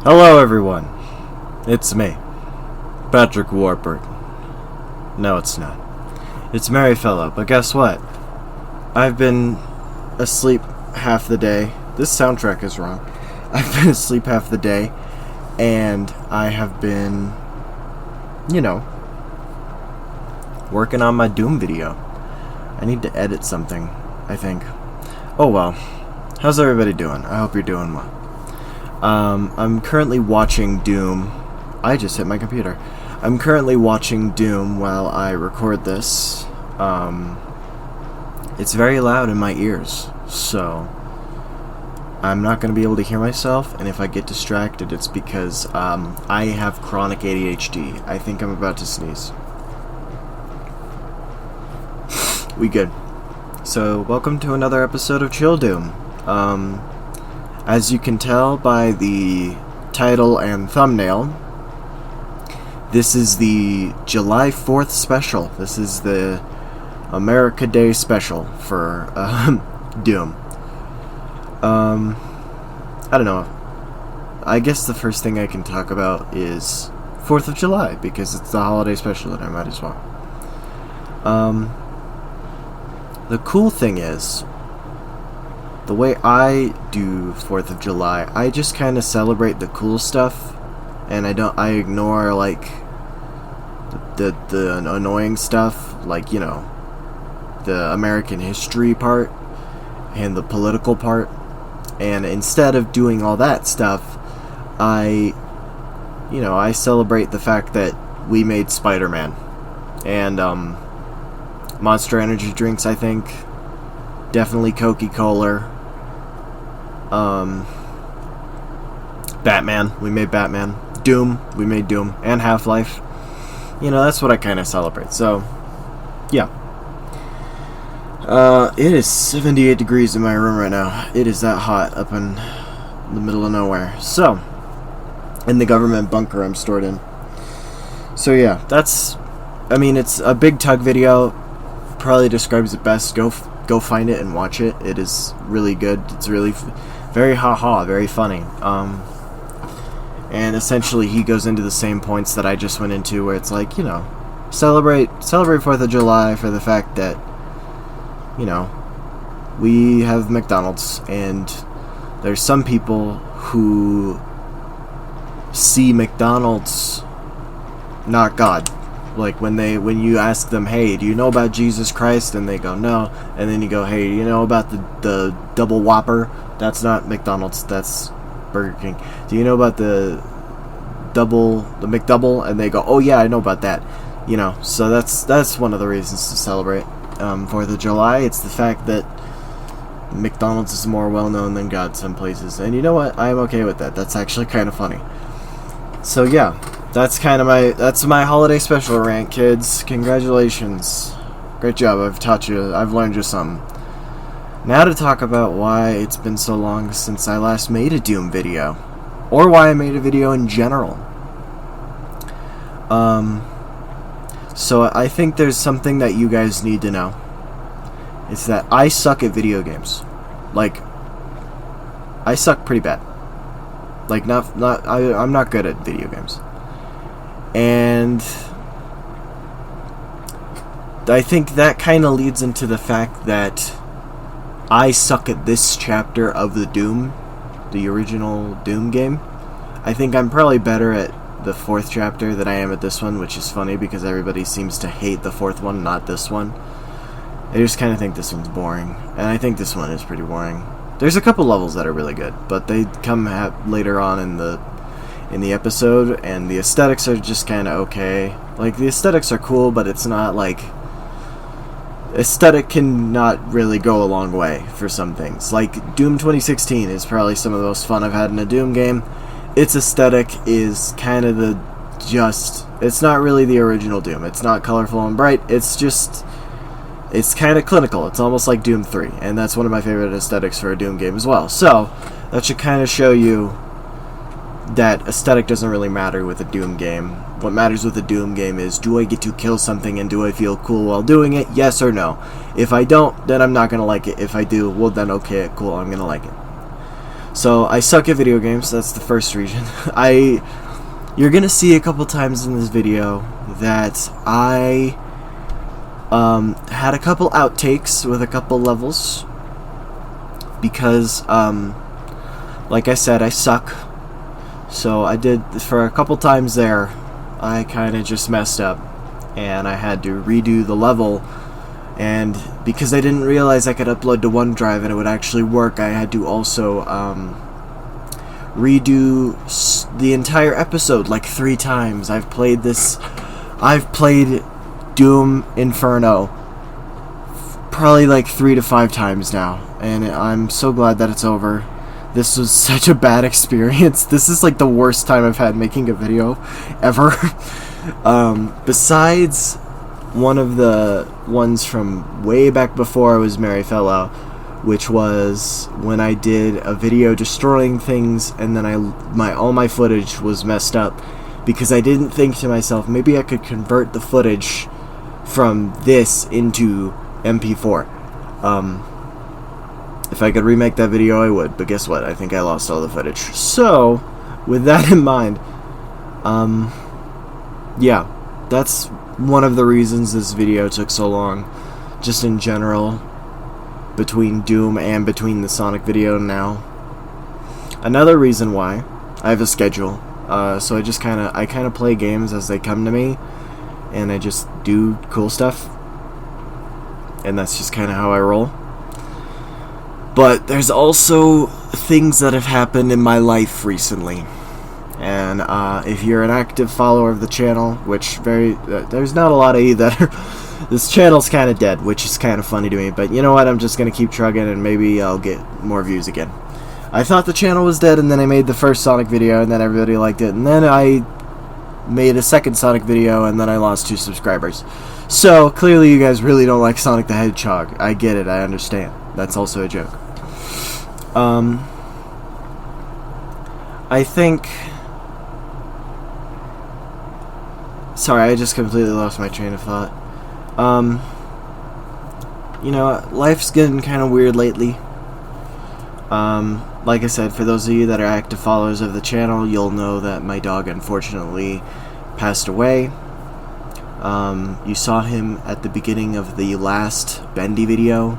Hello everyone, it's me, Patrick Warburton. No, it's not. It's Merryfellow, but guess what? I've been asleep half the day. This soundtrack is wrong. I've been asleep half the day, and I have been, working on my Doom video. I need to edit something, I think. Oh well. How's everybody doing? I hope you're doing well. I'm currently watching Doom. I just hit my computer. I'm currently watching Doom while I record this. It's very loud in my ears, so I'm not going to be able to hear myself, and if I get distracted, it's because I have chronic ADHD. I think I'm about to sneeze. We good. So, welcome to another episode of Chill Doom. As you can tell by the title and thumbnail, this is the July 4th special. This is the America Day special for Doom. I don't know. I guess the first thing I can talk about is 4th of July, because it's the holiday special and I might as well. The cool thing is, the way I do 4th of July, I just kind of celebrate the cool stuff, and I ignore, like, the annoying stuff, like, the American history part, and the political part, and instead of doing all that stuff, I celebrate the fact that we made Spider-Man, and, Monster Energy drinks, I think, definitely Coca-Cola. Batman, we made Batman. Doom, we made Doom. And Half-Life. That's what I kind of celebrate. So, yeah. It is 78 degrees in my room right now. It is that hot up in the middle of nowhere. So, in the government bunker I'm stored in. So, yeah, it's a big tug video. Probably describes it best. Go find it and watch it. It is really good. It's really very very funny. And essentially he goes into the same points that I just went into, where it's like, celebrate 4th of July for the fact that, we have McDonald's, and there's some people who see McDonald's not God. Like, when you ask them, hey, do you know about Jesus Christ? And they go, no. And then you go, hey, you know about the double Whopper? That's not McDonald's, that's Burger King. Do you know about the McDouble? And they go, oh yeah, I know about that. So that's one of the reasons to celebrate 4th of July. It's the fact that McDonald's is more well-known than God some places. And you know what? I'm okay with that. That's actually kind of funny. So yeah. That's my holiday special rant, kids. Congratulations. Great job. I've learned you something. Now to talk about why it's been so long since I last made a Doom video. Or why I made a video in general. So I think there's something that you guys need to know. It's that I suck at video games. Like, I suck pretty bad. Like, I'm not good at video games. And I think that kind of leads into the fact that I suck at this chapter of the Doom, the original Doom game. I think I'm probably better at the 4th chapter than I am at this one, which is funny because everybody seems to hate the 4th one, not this one. I just kind of think this one's boring, and I think this one is pretty boring. There's a couple levels that are really good, but they come later on in the episode, and the aesthetics are just kind of okay. Like, the aesthetics are cool, but it's not like... Aesthetic can not really go a long way for some things. Like, Doom 2016 is probably some of the most fun I've had in a Doom game. Its aesthetic is kind of it's not really the original Doom. It's not colorful and bright. It's kind of clinical. It's almost like Doom 3, and that's one of my favorite aesthetics for a Doom game as well. So, that should kind of show you that aesthetic doesn't really matter with a Doom game. What matters with a Doom game is, do I get to kill something and do I feel cool while doing it? Yes or no. If I don't, then I'm not going to like it. If I do, well then okay, cool, I'm going to like it. So I suck at video games. That's the first reason. You're gonna see a couple times in this video that I had a couple outtakes with a couple levels because, like I said, I suck. So I did, for a couple times there, I kind of just messed up, and I had to redo the level. And because I didn't realize I could upload to OneDrive and it would actually work, I had to also redo the entire episode like 3 times. I've played Doom Inferno probably like 3 to 5 times now, and I'm so glad that it's over. This was such a bad experience. This is like the worst time I've had making a video ever. Besides one of the ones from way back before I was Merryfellow, which was when I did a video destroying things, and then all my footage was messed up because I didn't think to myself, maybe I could convert the footage from this into MP4. If I could remake that video, I would, but guess what? I think I lost all the footage. So, with that in mind, yeah, that's one of the reasons this video took so long, just in general, between Doom and between the Sonic video now. Another reason why, I have a schedule, so I kind of play games as they come to me, and I just do cool stuff, and that's just kind of how I roll. But there's also things that have happened in my life recently. And if you're an active follower of the channel, which there's not a lot of you that are, this channel's kind of dead, which is kind of funny to me, but you know what, I'm just going to keep trugging and maybe I'll get more views again. I thought the channel was dead, and then I made the first Sonic video and then everybody liked it, and then I made a second Sonic video and then I lost 2 subscribers. So clearly you guys really don't like Sonic the Hedgehog. I get it, I understand. That's also a joke. I think... Sorry, I just completely lost my train of thought. You know, life's getting kind of weird lately. Like I said, for those of you that are active followers of the channel, you'll know that my dog unfortunately passed away. You saw him at the beginning of the last Bendy video.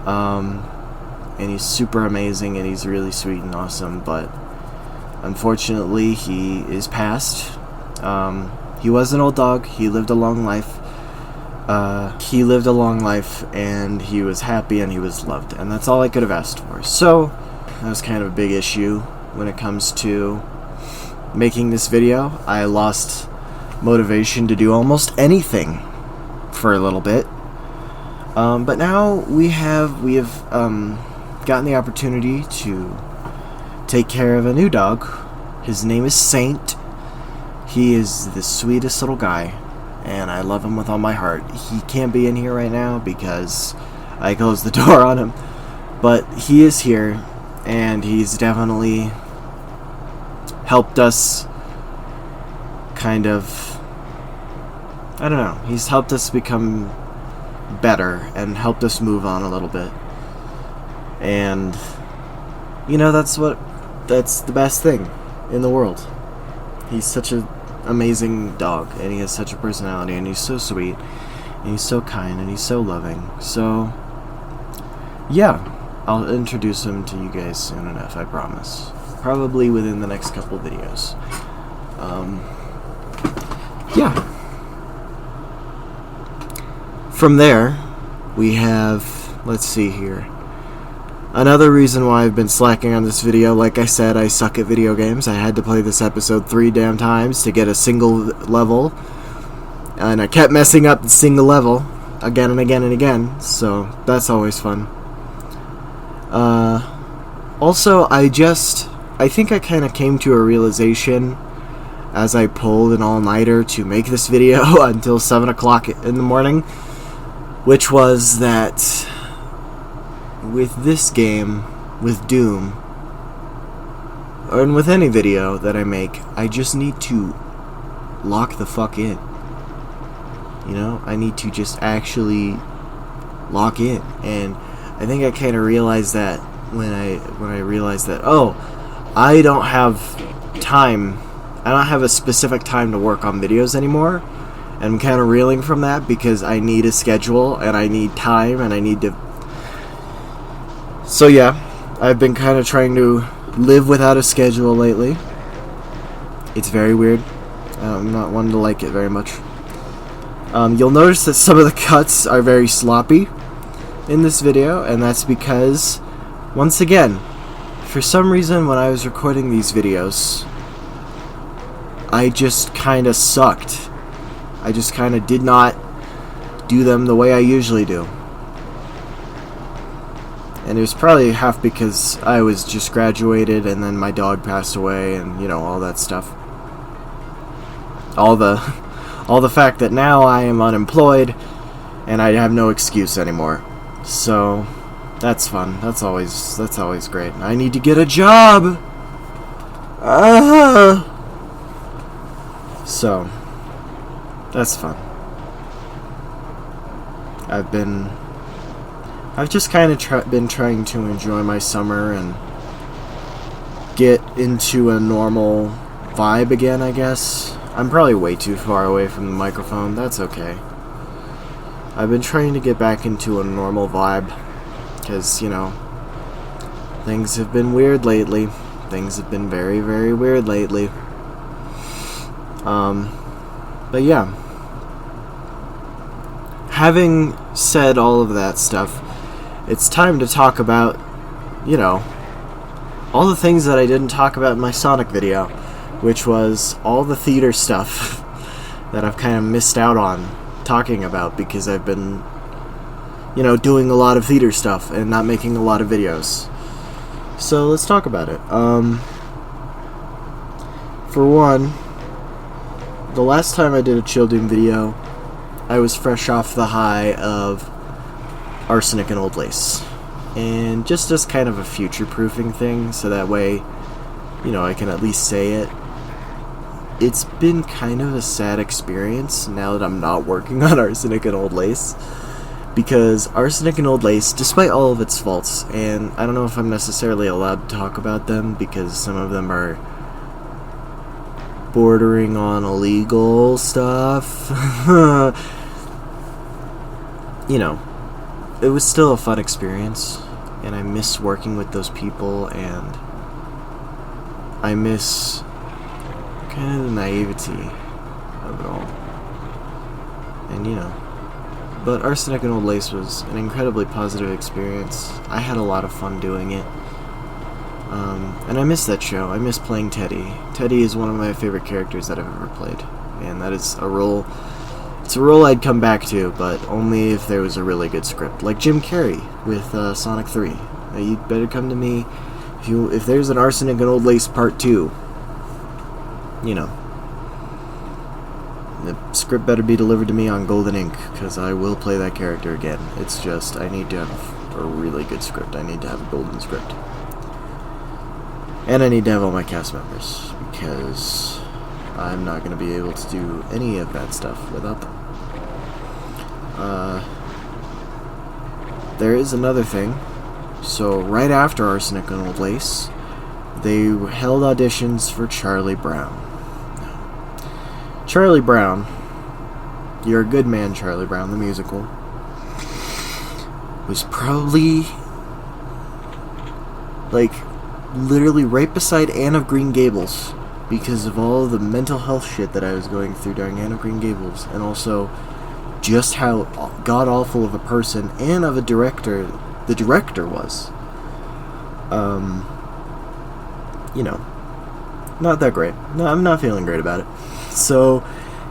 And he's super amazing, and he's really sweet and awesome, but unfortunately he is passed. He was an old dog. He lived a long life. And he was happy and he was loved, and that's all I could have asked for. So that was kind of a big issue when it comes to making this video. I lost motivation to do almost anything for a little bit. But now we have gotten the opportunity to take care of a new dog. His name is Saint. He is the sweetest little guy, and I love him with all my heart. He can't be in here right now because I closed the door on him, but he is here, and he's definitely helped us kind of, I don't know, he's helped us become better and helped us move on a little bit. And you know, that's the best thing in the world. He's such an amazing dog, and he has such a personality, and he's so sweet, and he's so kind, and he's so loving. So yeah, I'll introduce him to you guys soon enough, I promise. Probably within the next couple videos. Yeah. From there, we have, let's see here, another reason why I've been slacking on this video. Like I said, I suck at video games. I had to play this episode 3 damn times to get a single level, and I kept messing up the single level again and again and again, so that's always fun. Also, I think I kind of came to a realization as I pulled an all-nighter to make this video until 7 o'clock in the morning, which was that with this game, with Doom, and with any video that I make, I just need to lock the fuck in. You know, I need to just actually lock in. And I think I kind of realized that when I realized that, oh, I don't have time. I don't have a specific time to work on videos anymore. And I'm kind of reeling from that because I need a schedule and I need time and I need to. So yeah, I've been kind of trying to live without a schedule lately. It's very weird. I'm not one to like it very much. You'll notice that some of the cuts are very sloppy in this video, and that's because, once again, for some reason when I was recording these videos, I just kind of sucked. I just kind of did not do them the way I usually do. And it was probably half because I was just graduated and then my dog passed away and, you know, all that stuff. All the fact that now I am unemployed and I have no excuse anymore. So that's fun. That's always great. I need to get a job. So that's fun. I've just kind of been trying to enjoy my summer and get into a normal vibe again, I guess. I'm probably way too far away from the microphone. That's okay. I've been trying to get back into a normal vibe because, you know, things have been weird lately. Things have been very, very weird lately. But yeah. Having said all of that stuff, it's time to talk about, you know, all the things that I didn't talk about in my Sonic video, which was all the theater stuff that I've kind of missed out on talking about because I've been, you know, doing a lot of theater stuff and not making a lot of videos. So let's talk about it. For one, the last time I did a Chill Doom video, I was fresh off the high of Arsenic and Old Lace. And just as kind of a future-proofing thing, so that way, you know, I can at least say it. It's been kind of a sad experience now that I'm not working on Arsenic and Old Lace. Because Arsenic and Old Lace, despite all of its faults, and I don't know if I'm necessarily allowed to talk about them because some of them are bordering on illegal stuff. You know, it was still a fun experience, and I miss working with those people, and I miss kind of the naivety of it all. And, you know, but Arsenic and Old Lace was an incredibly positive experience. I had a lot of fun doing it. And I miss that show. I miss playing Teddy. Teddy is one of my favorite characters that I've ever played. And that is a role... It's a role I'd come back to, but only if there was a really good script. Like Jim Carrey with Sonic 3. You'd better come to me if there's an Arsenic and Old Lace Part 2. You know. The script better be delivered to me on golden ink, because I will play that character again. It's just, I need to have a really good script. I need to have a golden script. And I need to have all my cast members, because I'm not going to be able to do any of that stuff without them. There is another thing. So, right after Arsenic and Old Lace, they held auditions for Charlie Brown. Charlie Brown, You're a Good Man, Charlie Brown, the musical, was probably, like, literally right beside Anne of Green Gables because of all the mental health shit that I was going through during Anne of Green Gables, and also just how god-awful of a person and of a director the director was. You know, not that great. No, I'm not feeling great about it. So,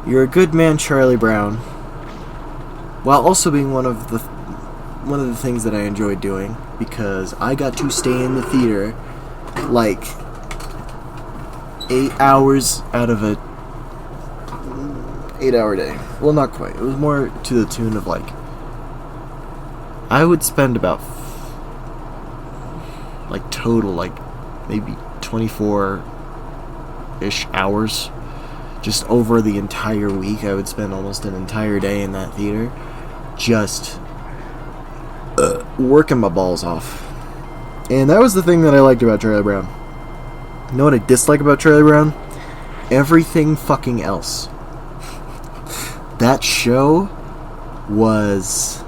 You're a Good Man, Charlie Brown, while also being one of the things that I enjoyed doing, because I got to stay in the theater like 8 hours out of a 8-hour day. Well, not quite. It was more to the tune of, like, I would spend about total maybe 24-ish hours just over the entire week. I would spend almost an entire day in that theater just working my balls off. And that was the thing that I liked about Charlie Brown. You know what I dislike about Charlie Brown? Everything fucking else. That show was...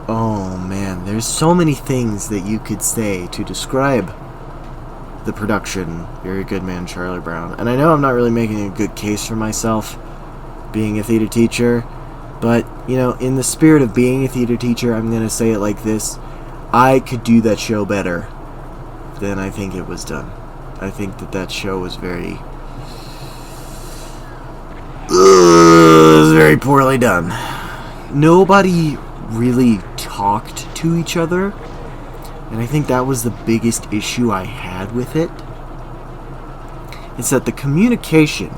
Oh man, there's so many things that you could say to describe the production. Very good man, Charlie Brown. And I know I'm not really making a good case for myself being a theater teacher, but, you know, in the spirit of being a theater teacher, I'm going to say it like this. I could do that show better than I think it was done. I think that show was very... it was very poorly done. Nobody really talked to each other, and I think that was the biggest issue I had with it. It's that the communication,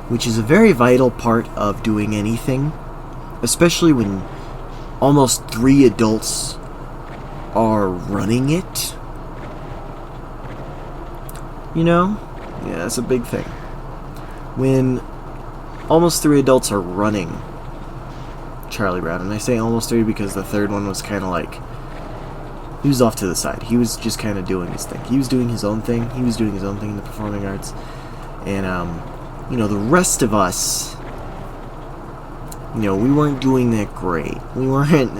which is a very vital part of doing anything, especially when almost 3 adults are running it, you know? Yeah, that's a big thing. When almost 3 adults are running Charlie Brown, and I say almost 3 because the third one was kind of like, he was off to the side. He was just kind of doing his thing. He was doing his own thing. He was doing his own thing in the performing arts. And, you know, the rest of us, you know, we weren't doing that great. We weren't,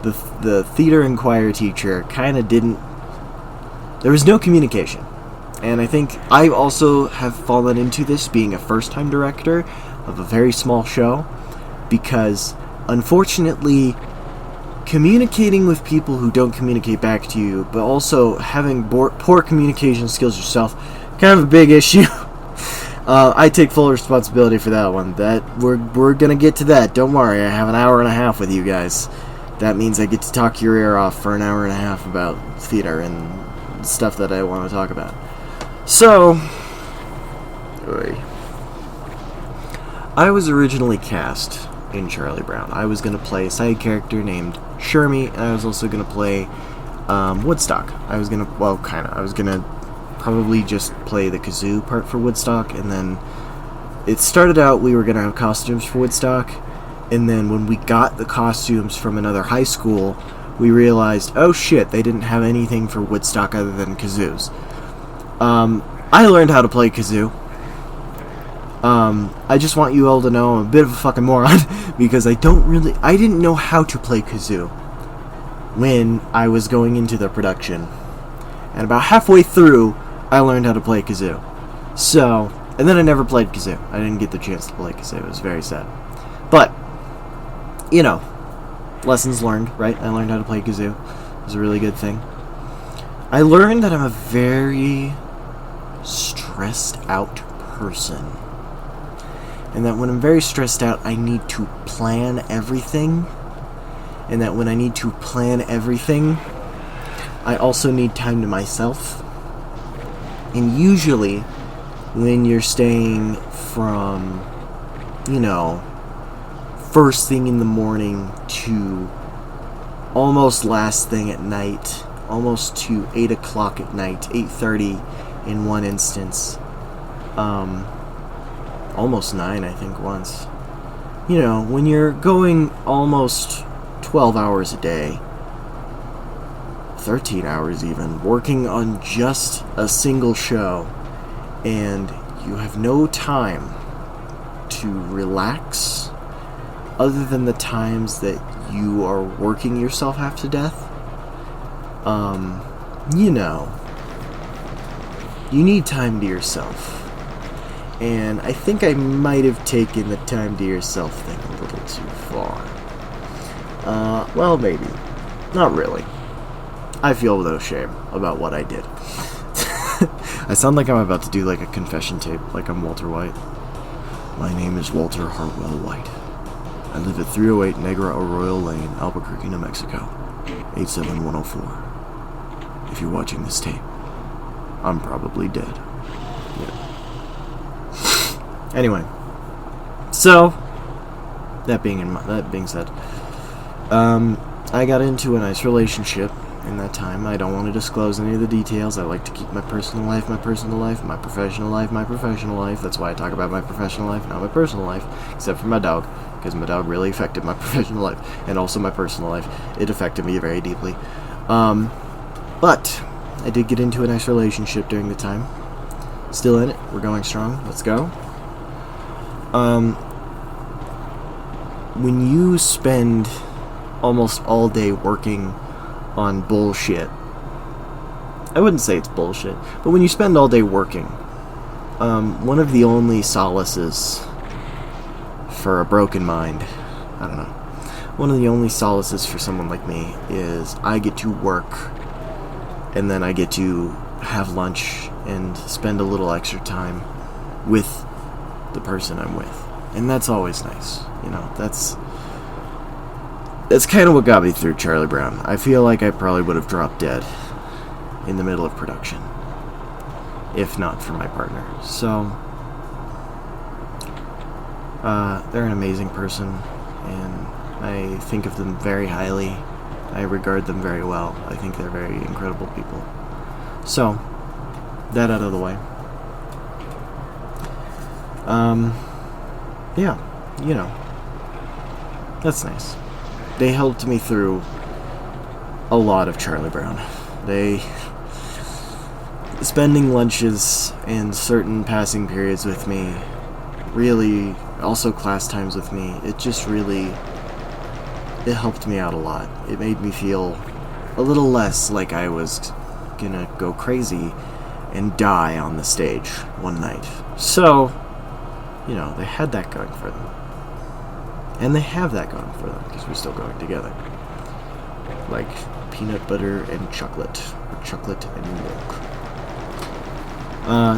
the theater and choir teacher kind of didn't, there was no communication. And I think I also have fallen into this being a first-time director of a very small show, because unfortunately communicating with people who don't communicate back to you, but also having poor communication skills yourself, kind of a big issue. I take full responsibility for that one. That we're gonna get to that. Don't worry, I have an hour and a half with you guys. That means I get to talk your ear off for an hour and a half about theater and stuff that I want to talk about. So, I was originally cast in Charlie Brown. I was going to play a side character named Shermie, and I was also going to play Woodstock. I was going to, well, kind of. I was going to probably just play the kazoo part for Woodstock, and then it started out we were going to have costumes for Woodstock, and then when we got the costumes from another high school, we realized, oh shit, they didn't have anything for Woodstock other than kazoos. I learned how to play kazoo. I just want you all to know I'm a bit of a fucking moron because I didn't know how to play kazoo when I was going into the production. And about halfway through, I learned how to play kazoo. So, and then I never played kazoo. I didn't get the chance to play kazoo. It was very sad. But, you know, lessons learned, right? I learned how to play kazoo. It was a really good thing. I learned that I'm a very stressed out person. And that when I'm very stressed out, I need to plan everything. And that when I need to plan everything, I also need time to myself. And usually, when you're staying from, you know, first thing in the morning to almost last thing at night, almost to 8 o'clock at night, 8:30 in one instance, almost 9 I think once. You know, when you're going almost 12 hours a day, 13 hours even, working on just a single show, and you have no time to relax other than the times that you are working yourself half to death, you know, you need time to yourself. And I think I might have taken the time to yourself thing a little too far. Well, maybe. Not really. I feel no shame about what I did. I sound like I'm about to do like a confession tape, like I'm Walter White. My name is Walter Hartwell White. I live at 308 Negra Arroyo Lane, Albuquerque, New Mexico, 87104. If you're watching this tape, I'm probably dead. Yeah. Anyway, so that being said, I got into a nice relationship in that time. I don't want to disclose any of the details. I like to keep my personal life, my personal life, my professional life, my professional life. That's why I talk about my professional life, not my personal life, except for my dog. because my dog really affected my professional life and also my personal life. It affected me very deeply. But I did get into a nice relationship during the time. Still in it. We're going strong. Let's go. When you spend almost all day working on bullshit, I wouldn't say it's bullshit, but when you spend all day working, one of the only solaces for a broken mind, I don't know, one of the only solaces for someone like me is I get to work, and then I get to have lunch and spend a little extra time with the person I'm with. And that's always nice. You know, that's kind of what got me through Charlie Brown. I feel like I probably would have dropped dead in the middle of production if not for my partner. So they're an amazing person, and I think of them very highly. I regard them very well. I think they're very incredible people. So, that out of the way. Yeah, you know, that's nice. They helped me through a lot of Charlie Brown. Spending lunches and certain passing periods with me, really, also class times with me, it helped me out a lot. It made me feel a little less like I was gonna go crazy and die on the stage one night. So, you know, they had that going for them. And they have that going for them, because we're still going together. Like peanut butter and chocolate, or chocolate and milk.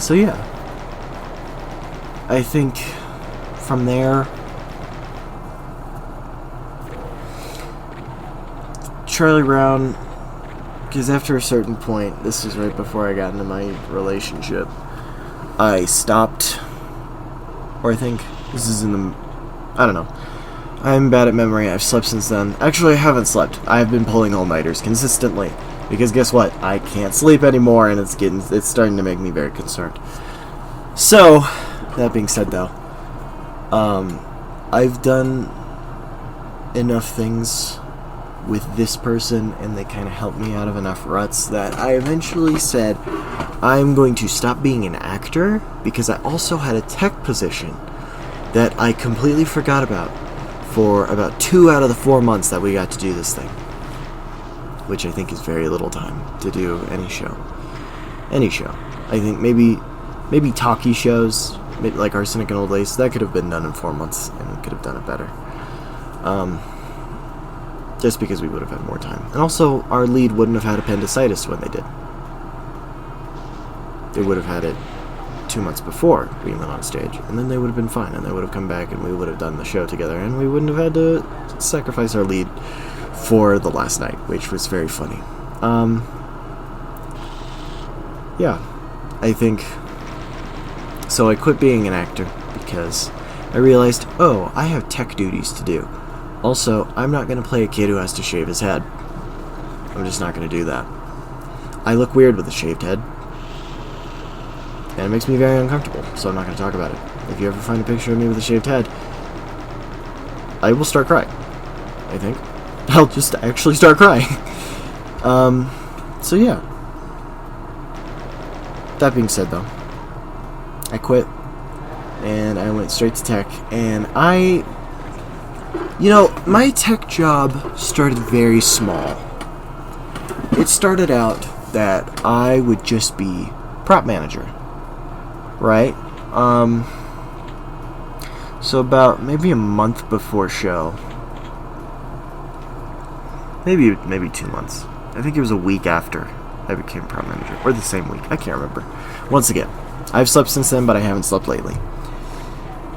So yeah. I think from there, Charlie Brown, because after a certain point, this was right before I got into my relationship, I stopped, or I think this is I don't know. I'm bad at memory. I've slept since then. Actually, I haven't slept. I've been pulling all-nighters consistently, because guess what? I can't sleep anymore, and it's starting to make me very concerned. So, that being said, though, I've done enough things with this person, and they kind of helped me out of enough ruts that I eventually said I'm going to stop being an actor, because I also had a tech position that I completely forgot about for about 2 out of the 4 months that we got to do this thing, which I think is very little time to do any show. I think maybe talkie shows, maybe like Arsenic and Old Lace, that could have been done in 4 months, and we could have done it better. Just because we would have had more time. And also, our lead wouldn't have had appendicitis when they did. They would have had it 2 months before we went on stage, and then they would have been fine, and they would have come back, and we would have done the show together, and we wouldn't have had to sacrifice our lead for the last night, which was very funny. Yeah, I think... So I quit being an actor, because I realized, oh, I have tech duties to do. Also, I'm not going to play a kid who has to shave his head. I'm just not going to do that. I look weird with a shaved head. And it makes me very uncomfortable, so I'm not going to talk about it. If you ever find a picture of me with a shaved head, I will start crying. I think. I'll just actually start crying. So yeah. That being said, though, I quit, and I went straight to tech, and you know, my tech job started very small. It started out that I would just be prop manager, right? So about maybe a month before show, maybe 2 months. I think it was a week after I became prop manager, or the same week. I can't remember. Once again, I've slept since then, but I haven't slept lately.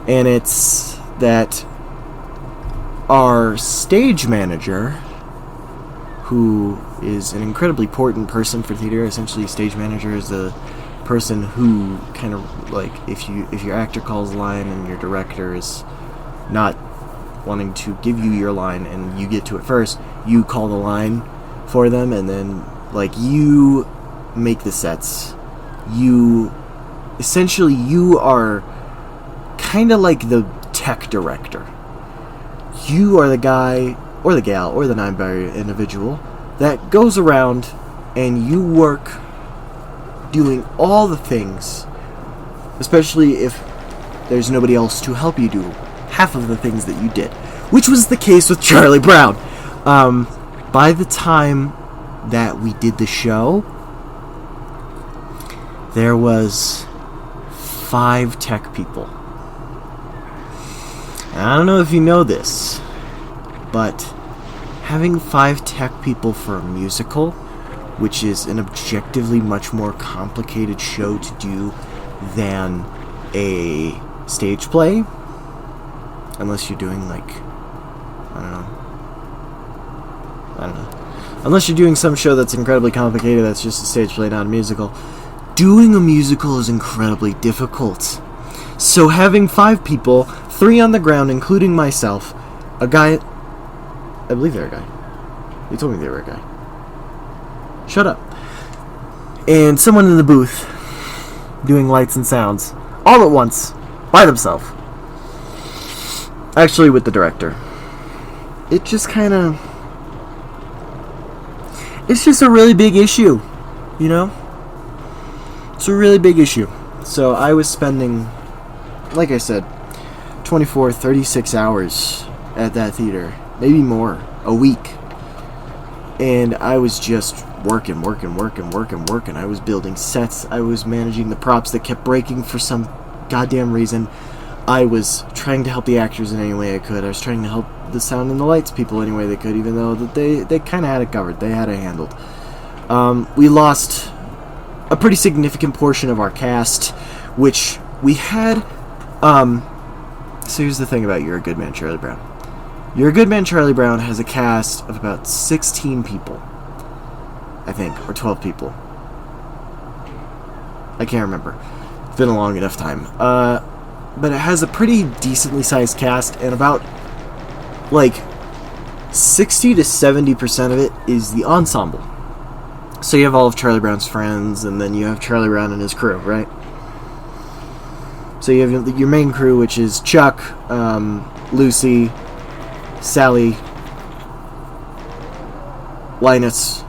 And it's that our stage manager, who is an incredibly important person for theater. Essentially, a stage manager is the person who kind of, like, if your actor calls a line and your director is not wanting to give you your line and you get to it first, you call the line for them, and then, like, you make the sets. You are kind of like the tech director. you are the guy, or the gal, or the non-binary individual that goes around and you work doing all the things, especially if there's nobody else to help you do half of the things that you did, which was the case with Charlie Brown. By the time that we did the show, there was 5 tech people. And I don't know if you know this, but having 5 tech people for a musical, which is an objectively much more complicated show to do than a stage play, unless you're doing like, I don't know. Unless you're doing some show that's incredibly complicated, that's just a stage play, not a musical. Doing a musical is incredibly difficult. So having 5 people, 3 on the ground, including myself, a guy, I believe they're a guy. They told me they were a guy. Shut up. And someone in the booth doing lights and sounds all at once by themselves. Actually, with the director. It just kind of... It's just a really big issue, you know? It's a really big issue. So I was spending, like I said, 24, 36 hours at that theater. Maybe more. A week. And I was just working. I was building sets. I was managing the props that kept breaking for some goddamn reason. I was trying to help the actors in any way I could. I was trying to help the sound and the lights people any way they could, even though that they kind of had it covered. They had it handled. We lost a pretty significant portion of our cast, which we had... So here's the thing about You're a Good Man, Charlie Brown. You're a Good Man, Charlie Brown has a cast of about 16 people, I think, or 12 people. I can't remember. It's been a long enough time. But it has a pretty decently sized cast, and about, like, 60 to 70% of it is the ensemble. So you have all of Charlie Brown's friends, and then you have Charlie Brown and his crew, right? So you have your main crew, which is Chuck, Lucy, Sally, Linus,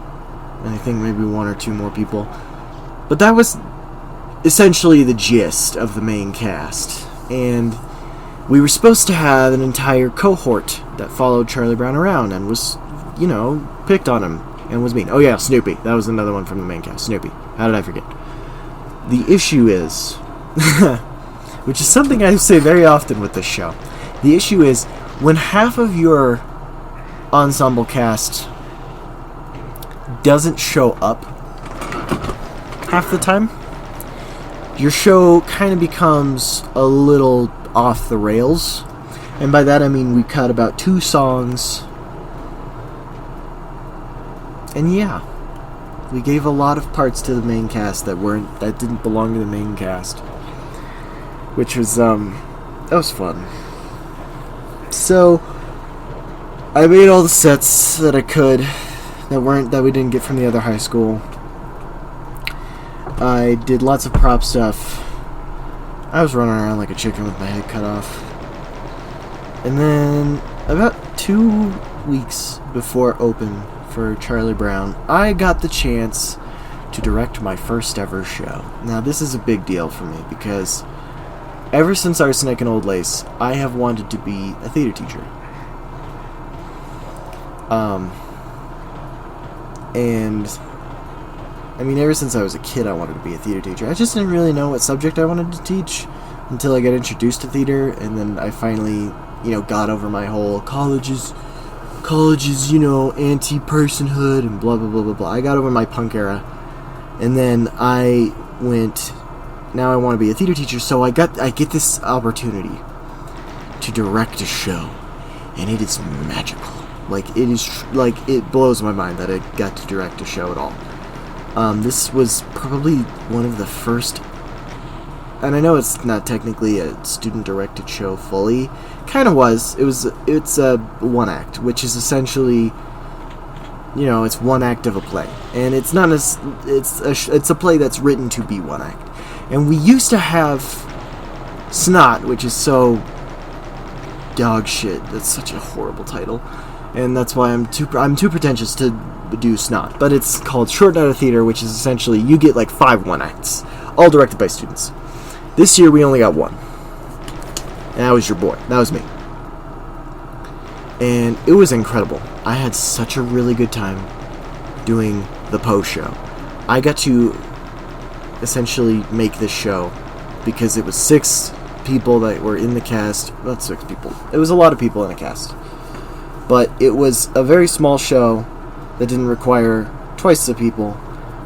and I think maybe 1 or 2 more people. But that was essentially the gist of the main cast. And we were supposed to have an entire cohort that followed Charlie Brown around and was, you know, picked on him and was mean. Oh yeah, Snoopy. That was another one from the main cast. Snoopy. How did I forget? The issue is, which is something I say very often with this show, the issue is when half of your ensemble cast doesn't show up half the time, your show kind of becomes a little off the rails. And by that I mean we cut about 2 songs. And yeah, we gave a lot of parts to the main cast that didn't belong to the main cast. Which was, that was fun. So, I made all the sets that I could that we didn't get from the other high school. I did lots of prop stuff. I was running around like a chicken with my head cut off. And then, about 2 weeks before open for Charlie Brown, I got the chance to direct my first ever show. Now, this is a big deal for me because ever since Arsenic and Old Lace, I have wanted to be a theater teacher. And I mean, ever since I was a kid, I wanted to be a theater teacher. I just didn't really know what subject I wanted to teach until I got introduced to theater, and then I finally, you know, got over my whole college is, you know, anti-personhood and blah, blah, blah, blah, blah. I got over my punk era, and then I went, now I want to be a theater teacher, so I get this opportunity to direct a show, and it is magical. Like, it is, it blows my mind that I got to direct a show at all. This was probably one of the first, and I know it's not technically a student-directed show fully, kind of was. It's a one act, which is essentially, you know, it's one act of a play, and it's not as it's a play that's written to be one act. And we used to have Snot, which is so dog shit. That's such a horrible title. And that's why I'm too pretentious to do Snot. But it's called Short Night of Theater, which is essentially you get like 5 one-acts, all directed by students. This year we only got 1. And that was your boy. That was me. And it was incredible. I had such a really good time doing the Poe show. I got to essentially make this show because it was 6 people that were in the cast. Not 6 people. It was a lot of people in the cast. But it was a very small show that didn't require twice the people,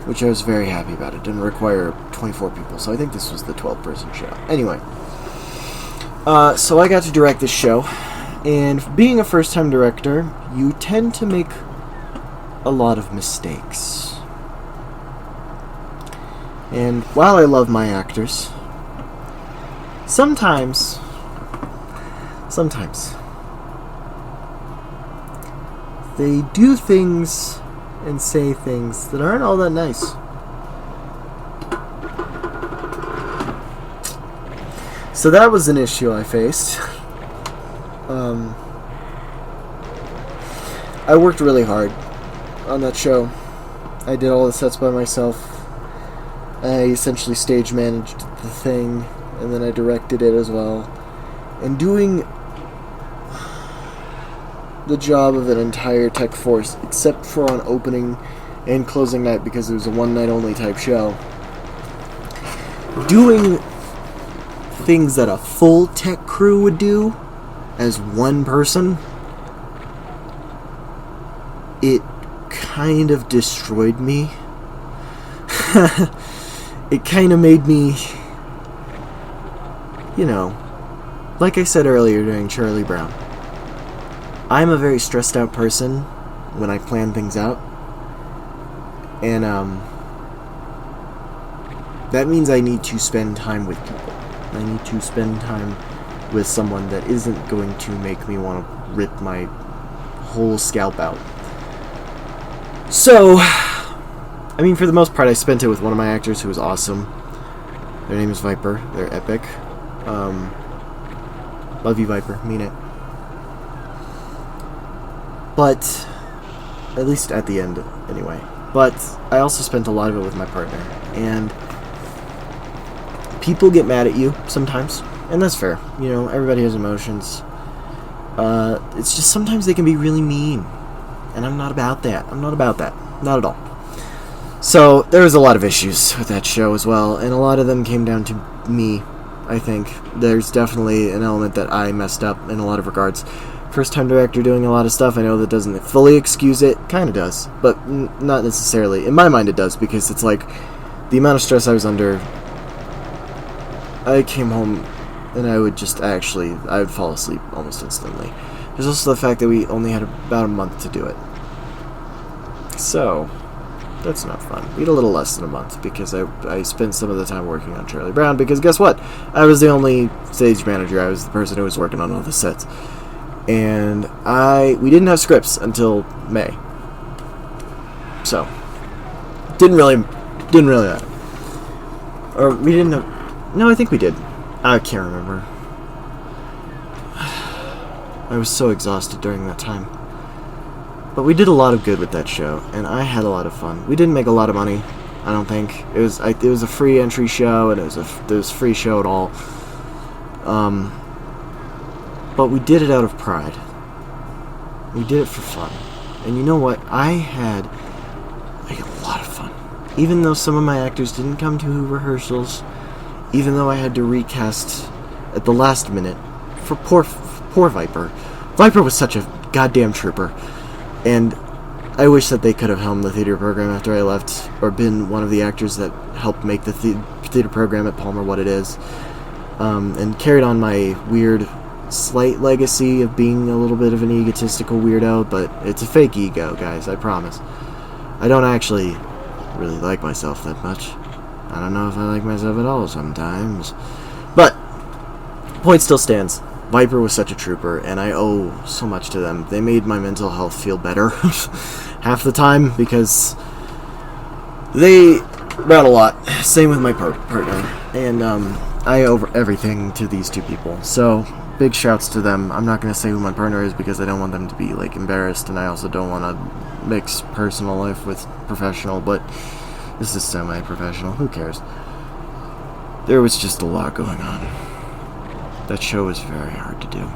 which I was very happy about. It didn't require 24 people, so I think this was the 12-person show. Anyway, so I got to direct this show, and being a first-time director, you tend to make a lot of mistakes. And while I love my actors, sometimes they do things and say things that aren't all that nice. So that was an issue I faced. I worked really hard on that show. I did all the sets by myself. I essentially stage managed the thing, and then I directed it as well. And doing the job of an entire tech force, except for on opening and closing night because it was a one-night-only type show. Doing things that a full tech crew would do as one person, it kind of destroyed me. It kind of made me, you know, like I said earlier during Charlie Brown, I'm a very stressed out person when I plan things out, and that means I need to spend time with people. I need to spend time with someone that isn't going to make me want to rip my whole scalp out. So, I mean, for the most part, I spent it with one of my actors who was awesome. Their name is Viper. They're epic. Love you, Viper. Mean it. But, at least at the end, anyway. But, I also spent a lot of it with my partner. And people get mad at you sometimes. And that's fair. You know, everybody has emotions. It's just sometimes they can be really mean. And I'm not about that. I'm not about that. Not at all. So, there was a lot of issues with that show as well. And a lot of them came down to me, I think. There's definitely an element that I messed up in a lot of regards. First-time director doing a lot of stuff, I know that doesn't fully excuse it. Kind of does, but not necessarily. In my mind it does, because it's like, the amount of stress I was under, I came home and I would fall asleep almost instantly. There's also the fact that we only had about a month to do it. So, that's not fun. We had a little less than a month, because I spent some of the time working on Charlie Brown, because guess what? I was the only stage manager. I was the person who was working on all the sets. And we didn't have scripts until May. So, didn't really matter. Or we didn't have, no, I think we did. I can't remember. I was so exhausted during that time. But we did a lot of good with that show, and I had a lot of fun. We didn't make a lot of money, I don't think. It was a free entry show, and it was a free show at all. But we did it out of pride. We did it for fun. And you know what? I had a lot of fun. Even though some of my actors didn't come to rehearsals, even though I had to recast at the last minute, for poor Viper. Viper was such a goddamn trooper. And I wish that they could have helmed the theater program after I left, or been one of the actors that helped make the theater program at Palmer what it is. And carried on my weird, slight legacy of being a little bit of an egotistical weirdo, but it's a fake ego, guys, I promise. I don't actually really like myself that much. I don't know if I like myself at all sometimes. But, point still stands. Viper was such a trooper, and I owe so much to them. They made my mental health feel better half the time, because they brought a lot. Same with my partner. And I owe everything to these two people. So, big shouts to them. I'm not going to say who my partner is because I don't want them to be, like, embarrassed, and I also don't want to mix personal life with professional, but this is semi-professional. Who cares? There was just a lot going on. That show was very hard to do.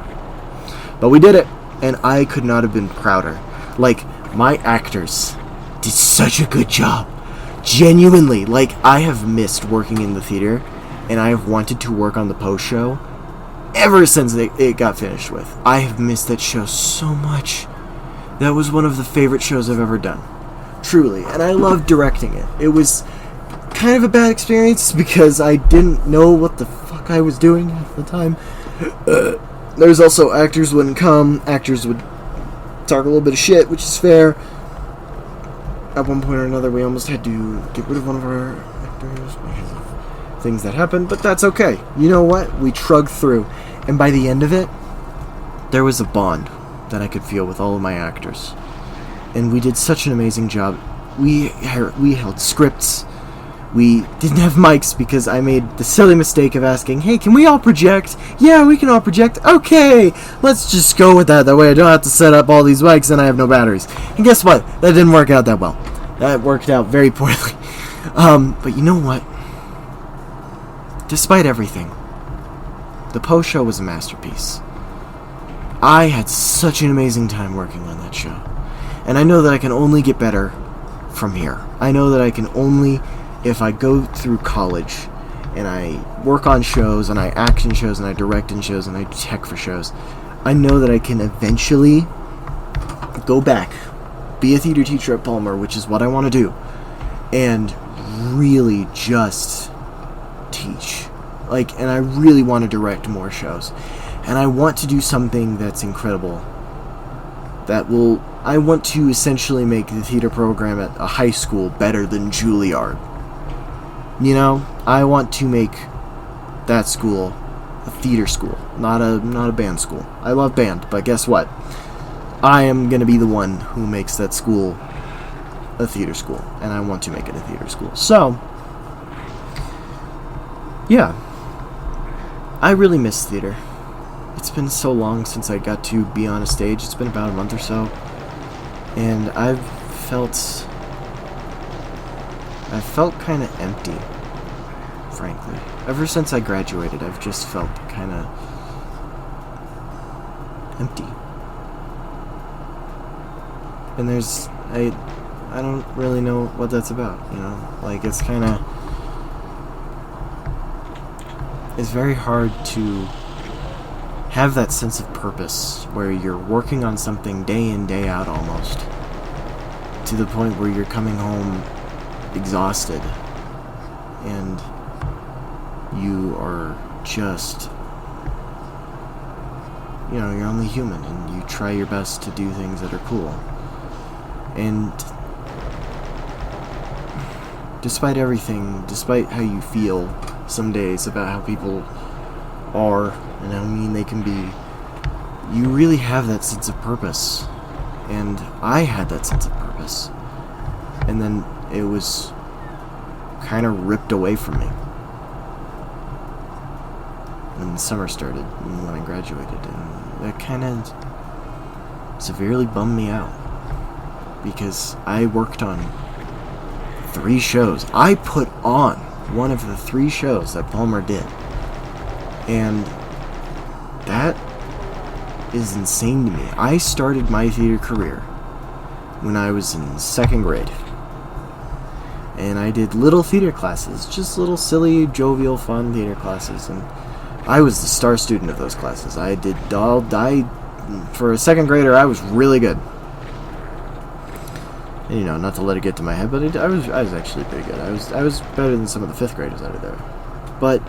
But we did it, and I could not have been prouder. Like, my actors did such a good job. Genuinely, like, I have missed working in the theater, and I have wanted to work on the post-show ever since it got finished with. I have missed that show so much. That was one of the favorite shows I've ever done. Truly. And I loved directing it. It was kind of a bad experience because I didn't know what the fuck I was doing half the time. There's also actors wouldn't come. Actors would talk a little bit of shit, which is fair. At one point or another, we almost had to get rid of one of our actors because of things that happened, but that's okay. You know what? We trudged through. And by the end of it, there was a bond that I could feel with all of my actors. And we did such an amazing job. We held scripts. We didn't have mics because I made the silly mistake of asking, hey, can we all project? Yeah, we can all project. Okay, let's just go with that. That way I don't have to set up all these mics and I have no batteries. And guess what? That didn't work out that well. That worked out very poorly. But you know what? Despite everything, the post-show was a masterpiece. I had such an amazing time working on that show. And I know that I can only get better from here. I know that I can only, if I go through college and I work on shows and I act in shows and I direct in shows and I tech for shows, I know that I can eventually go back, be a theater teacher at Palmer, which is what I want to do, and really just teach. And I really want to direct more shows. And I want to do something that's incredible. I want to essentially make the theater program at a high school better than Juilliard. You know, I want to make that school a theater school, not a band school. I love band, but guess what? I am going to be the one who makes that school a theater school, and I want to make it a theater school. So, yeah. I really miss theater. It's been so long since I got to be on a stage. It's been about a month or so. And I've felt kind of empty, frankly. Ever since I graduated, I've just felt kind of empty. And I don't really know what that's about, you know? Like, it's kind of... It's very hard to have that sense of purpose where you're working on something day in, day out almost, to the point where you're coming home exhausted and you are just, you know, you're only human and you try your best to do things that are cool. And despite everything, despite how you feel some days about how people are and how mean they can be, you really have that sense of purpose. And I had that sense of purpose. And then it was kind of ripped away from me when the summer started and when I graduated. And that kind of severely bummed me out because I worked on 3 shows. I put on one of the 3 shows that Palmer did. And that is insane to me. I started my theater career when I was in 2nd grade. And I did little theater classes, just little silly, jovial, fun theater classes. And I was the star student of those classes. For a 2nd grader, I was really good. And, you know, not to let it get to my head, but I was actually pretty good. I was better than some of the 5th graders out of there. But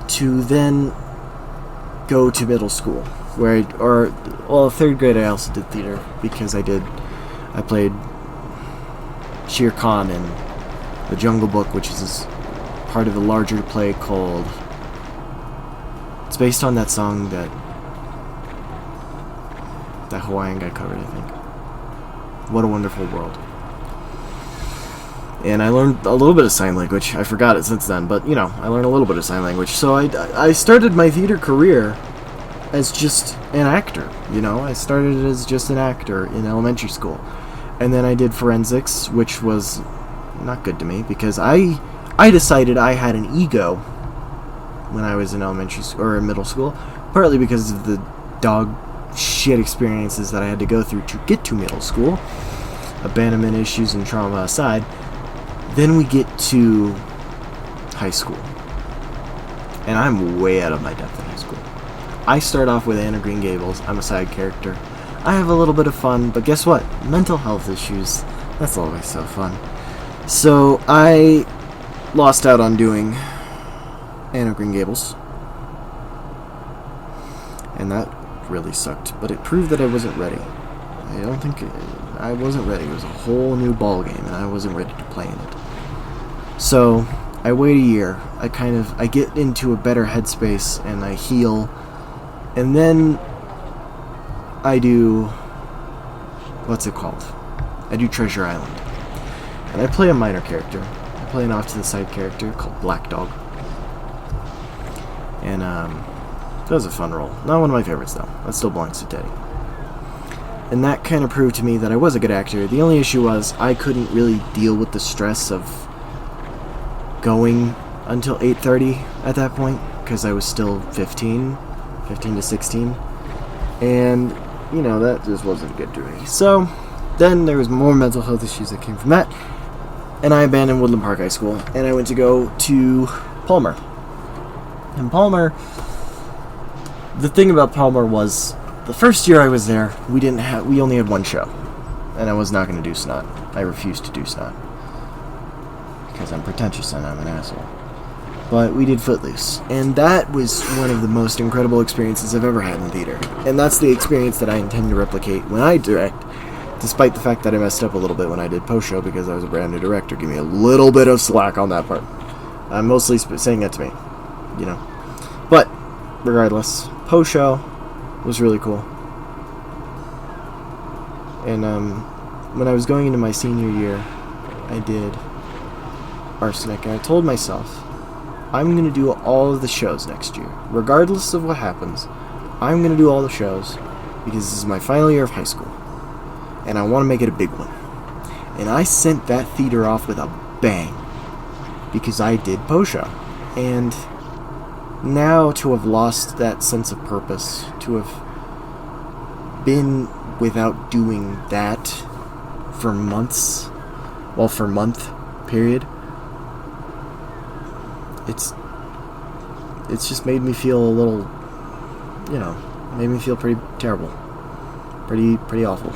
to then go to middle school, where 3rd grade I also did theater because I played Shere Khan in The Jungle Book, which is part of a larger play called, it's based on that song that Hawaiian guy covered, I think. What a Wonderful World. And I learned a little bit of sign language. I forgot it since then, but, you know, I learned a little bit of sign language. So I started my theater career as just an actor, you know? I started as just an actor in elementary school. And then I did forensics, which was not good to me, because I decided I had an ego when I was in elementary or in middle school, partly because of the dog shit experiences that I had to go through to get to middle school, abandonment issues and trauma aside. Then we get to high school, and I'm way out of my depth in high school. I start off with Anna Green Gables. I'm a side character. I have a little bit of fun, but guess what? Mental health issues. That's always so fun. So I lost out on doing Anna Green Gables, and that really sucked. But it proved that I wasn't ready. I wasn't ready. It was a whole new ball game, and I wasn't ready to play in it. So I wait a year. I get into a better headspace, and I heal, and then I do, what's it called? I do Treasure Island, and I play a minor character. I play an off-to-the-side character called Black Dog, and that was a fun role. Not one of my favorites, though. That still belongs to Teddy. And that kind of proved to me that I was a good actor. The only issue was I couldn't really deal with the stress of going until 8:30 at that point, because I was still 15 to 16. And, you know, that just wasn't good to me. So, then there was more mental health issues that came from that. And I abandoned Woodland Park High School, and I went to go to Palmer. And Palmer, the thing about Palmer was, the first year I was there, we only had one show, and I was not going to do Snot. I refused to do Snot, because I'm pretentious and I'm an asshole. But we did Footloose, and that was one of the most incredible experiences I've ever had in theater. And that's the experience that I intend to replicate when I direct, despite the fact that I messed up a little bit when I did post-show because I was a brand new director. Give me a little bit of slack on that part. I'm mostly saying that to me, you know. But, regardless, post-show was really cool. And when I was going into my senior year, I did Arsenic, and I told myself, I'm going to do all of the shows next year. Regardless of what happens, I'm going to do all the shows, because this is my final year of high school, and I want to make it a big one. And I sent that theater off with a bang, because I did post-show. And now to have lost that sense of purpose, to have been without doing that for months, well, for a month period, it's just made me feel a little, you know, made me feel pretty terrible, pretty awful.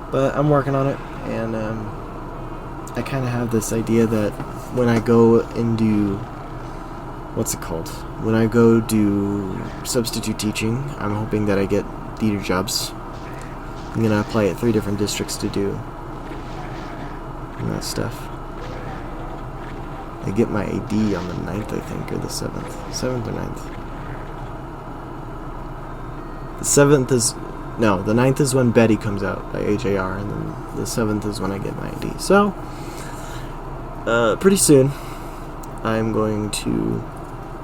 But I'm working on it, and I kind of have this idea that when I go and do, what's it called? When I go do substitute teaching, I'm hoping that I get theater jobs. I'm gonna apply at 3 different districts to do and that stuff. I get my AD on the 9th, I think, or the 7th. 7th or 9th. The 7th is... No, the 9th is when Betty comes out by AJR, and then the 7th is when I get my AD. So, pretty soon, I'm going to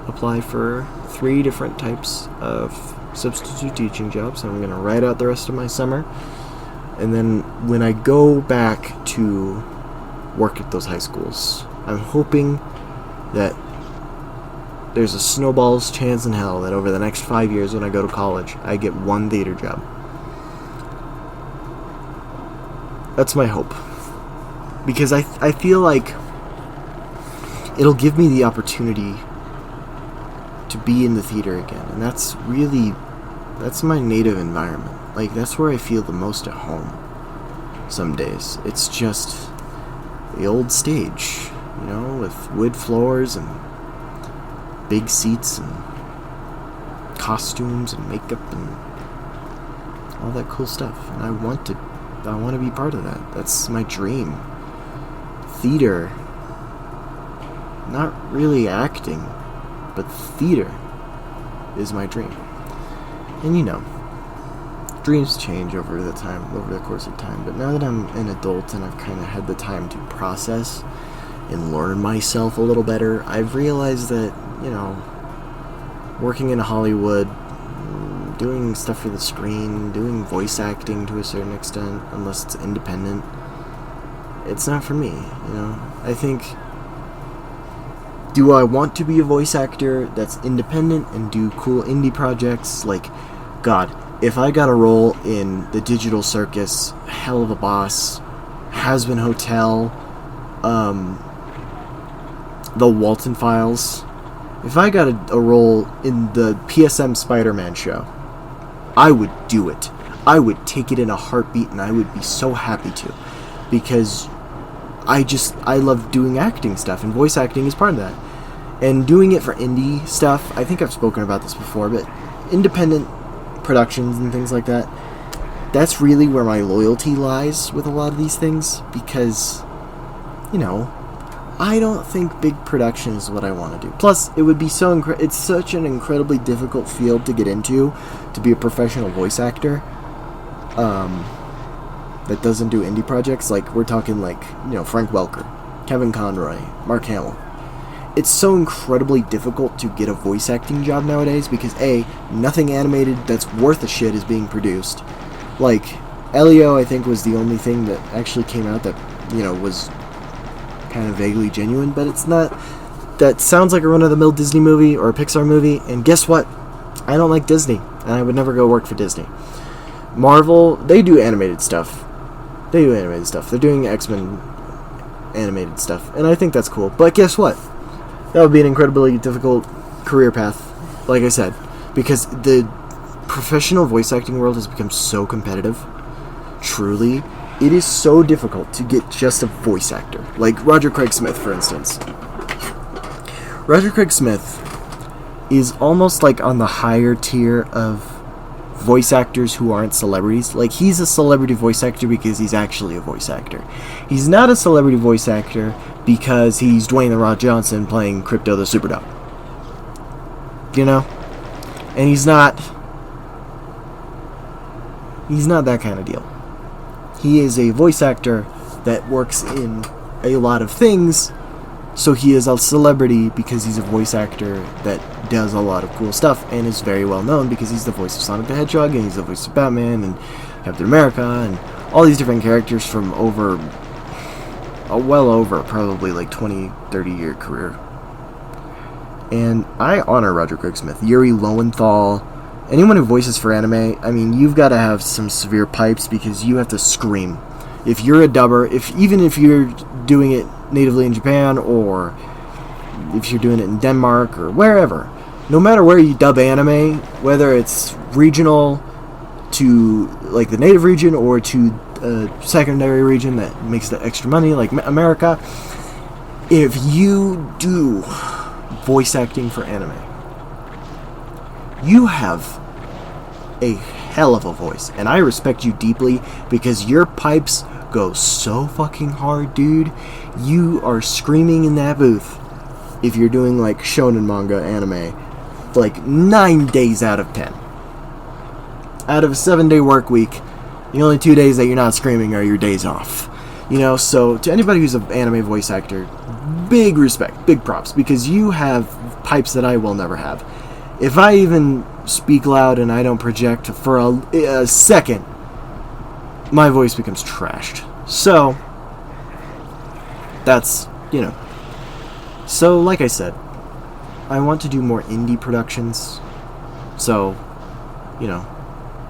apply for 3 different types of substitute teaching jobs, and I'm going to ride out the rest of my summer. And then when I go back to work at those high schools, I'm hoping that there's a snowball's chance in hell that over the next 5 years when I go to college, I get 1 theater job. That's my hope. Because I feel like it'll give me the opportunity to be in the theater again. And that's my native environment. Like, that's where I feel the most at home some days. It's just the old stage, you know, with wood floors and big seats and costumes and makeup and all that cool stuff. And I want to be part of that. That's my dream. Theater. Not really acting, but theater is my dream. And you know, dreams change over the course of time. But now that I'm an adult and I've kind of had the time to process and learn myself a little better, I've realized that, you know, working in Hollywood, doing stuff for the screen, doing voice acting to a certain extent, unless it's independent, it's not for me, you know. I think, do I want to be a voice actor that's independent and do cool indie projects? Like, God, if I got a role in The Digital Circus, Hell of a Boss, Has-Been Hotel, The Walton Files, if I got a role in the PSM Spider-Man show, I would do it. I would take it in a heartbeat, and I would be so happy to, because I love doing acting stuff, and voice acting is part of that. And doing it for indie stuff, I think I've spoken about this before, but independent productions and things like that, that's really where my loyalty lies with a lot of these things, because, you know, I don't think big production is what I want to do. Plus, it would be it's such an incredibly difficult field to get into, to be a professional voice actor, that doesn't do indie projects. Like, we're talking, like, you know, Frank Welker, Kevin Conroy, Mark Hamill. It's so incredibly difficult to get a voice acting job nowadays because, A, nothing animated that's worth a shit is being produced. Like, Elio, I think, was the only thing that actually came out that, you know, was kind of vaguely genuine, but it's not. That sounds like a run-of-the-mill Disney movie or a Pixar movie, and guess what? I don't like Disney, and I would never go work for Disney. Marvel, they do animated stuff. They're doing X-Men animated stuff, and I think that's cool. But guess what? That would be an incredibly difficult career path, like I said, because the professional voice acting world has become so competitive. Truly, it is so difficult to get just a voice actor. Like Roger Craig Smith, for instance. Roger Craig Smith is almost like on the higher tier of voice actors who aren't celebrities. Like, he's a celebrity voice actor because he's actually a voice actor. He's not a celebrity voice actor because he's Dwayne The Rock Johnson playing Crypto the Superdog. You know? And he's not that kind of deal. He is a voice actor that works in a lot of things, so he is a celebrity because he's a voice actor that does a lot of cool stuff and is very well known because he's the voice of Sonic the Hedgehog and he's the voice of Batman and Captain America and all these different characters from well over probably like 20-30 year career. And I honor Roger Craig Smith, Yuri Lowenthal, anyone who voices for anime. I mean, you've got to have some severe pipes because you have to scream. If you're a dubber, even if you're doing it natively in Japan or if you're doing it in Denmark or wherever, no matter where you dub anime, whether it's regional to like the native region or to a secondary region that makes the extra money like America, if you do voice acting for anime, you have a hell of a voice, and I respect you deeply because your pipes go so fucking hard, dude. You are screaming in that booth if you're doing like shonen manga anime like 9 days out of 10. Out of a 7-day work week, the only 2 days that you're not screaming are your days off. You know, so to anybody who's an anime voice actor, big respect, big props, because you have pipes that I will never have. If I even speak loud and I don't project for a second, my voice becomes trashed. So, that's, you know. So, like I said, I want to do more indie productions. So, you know,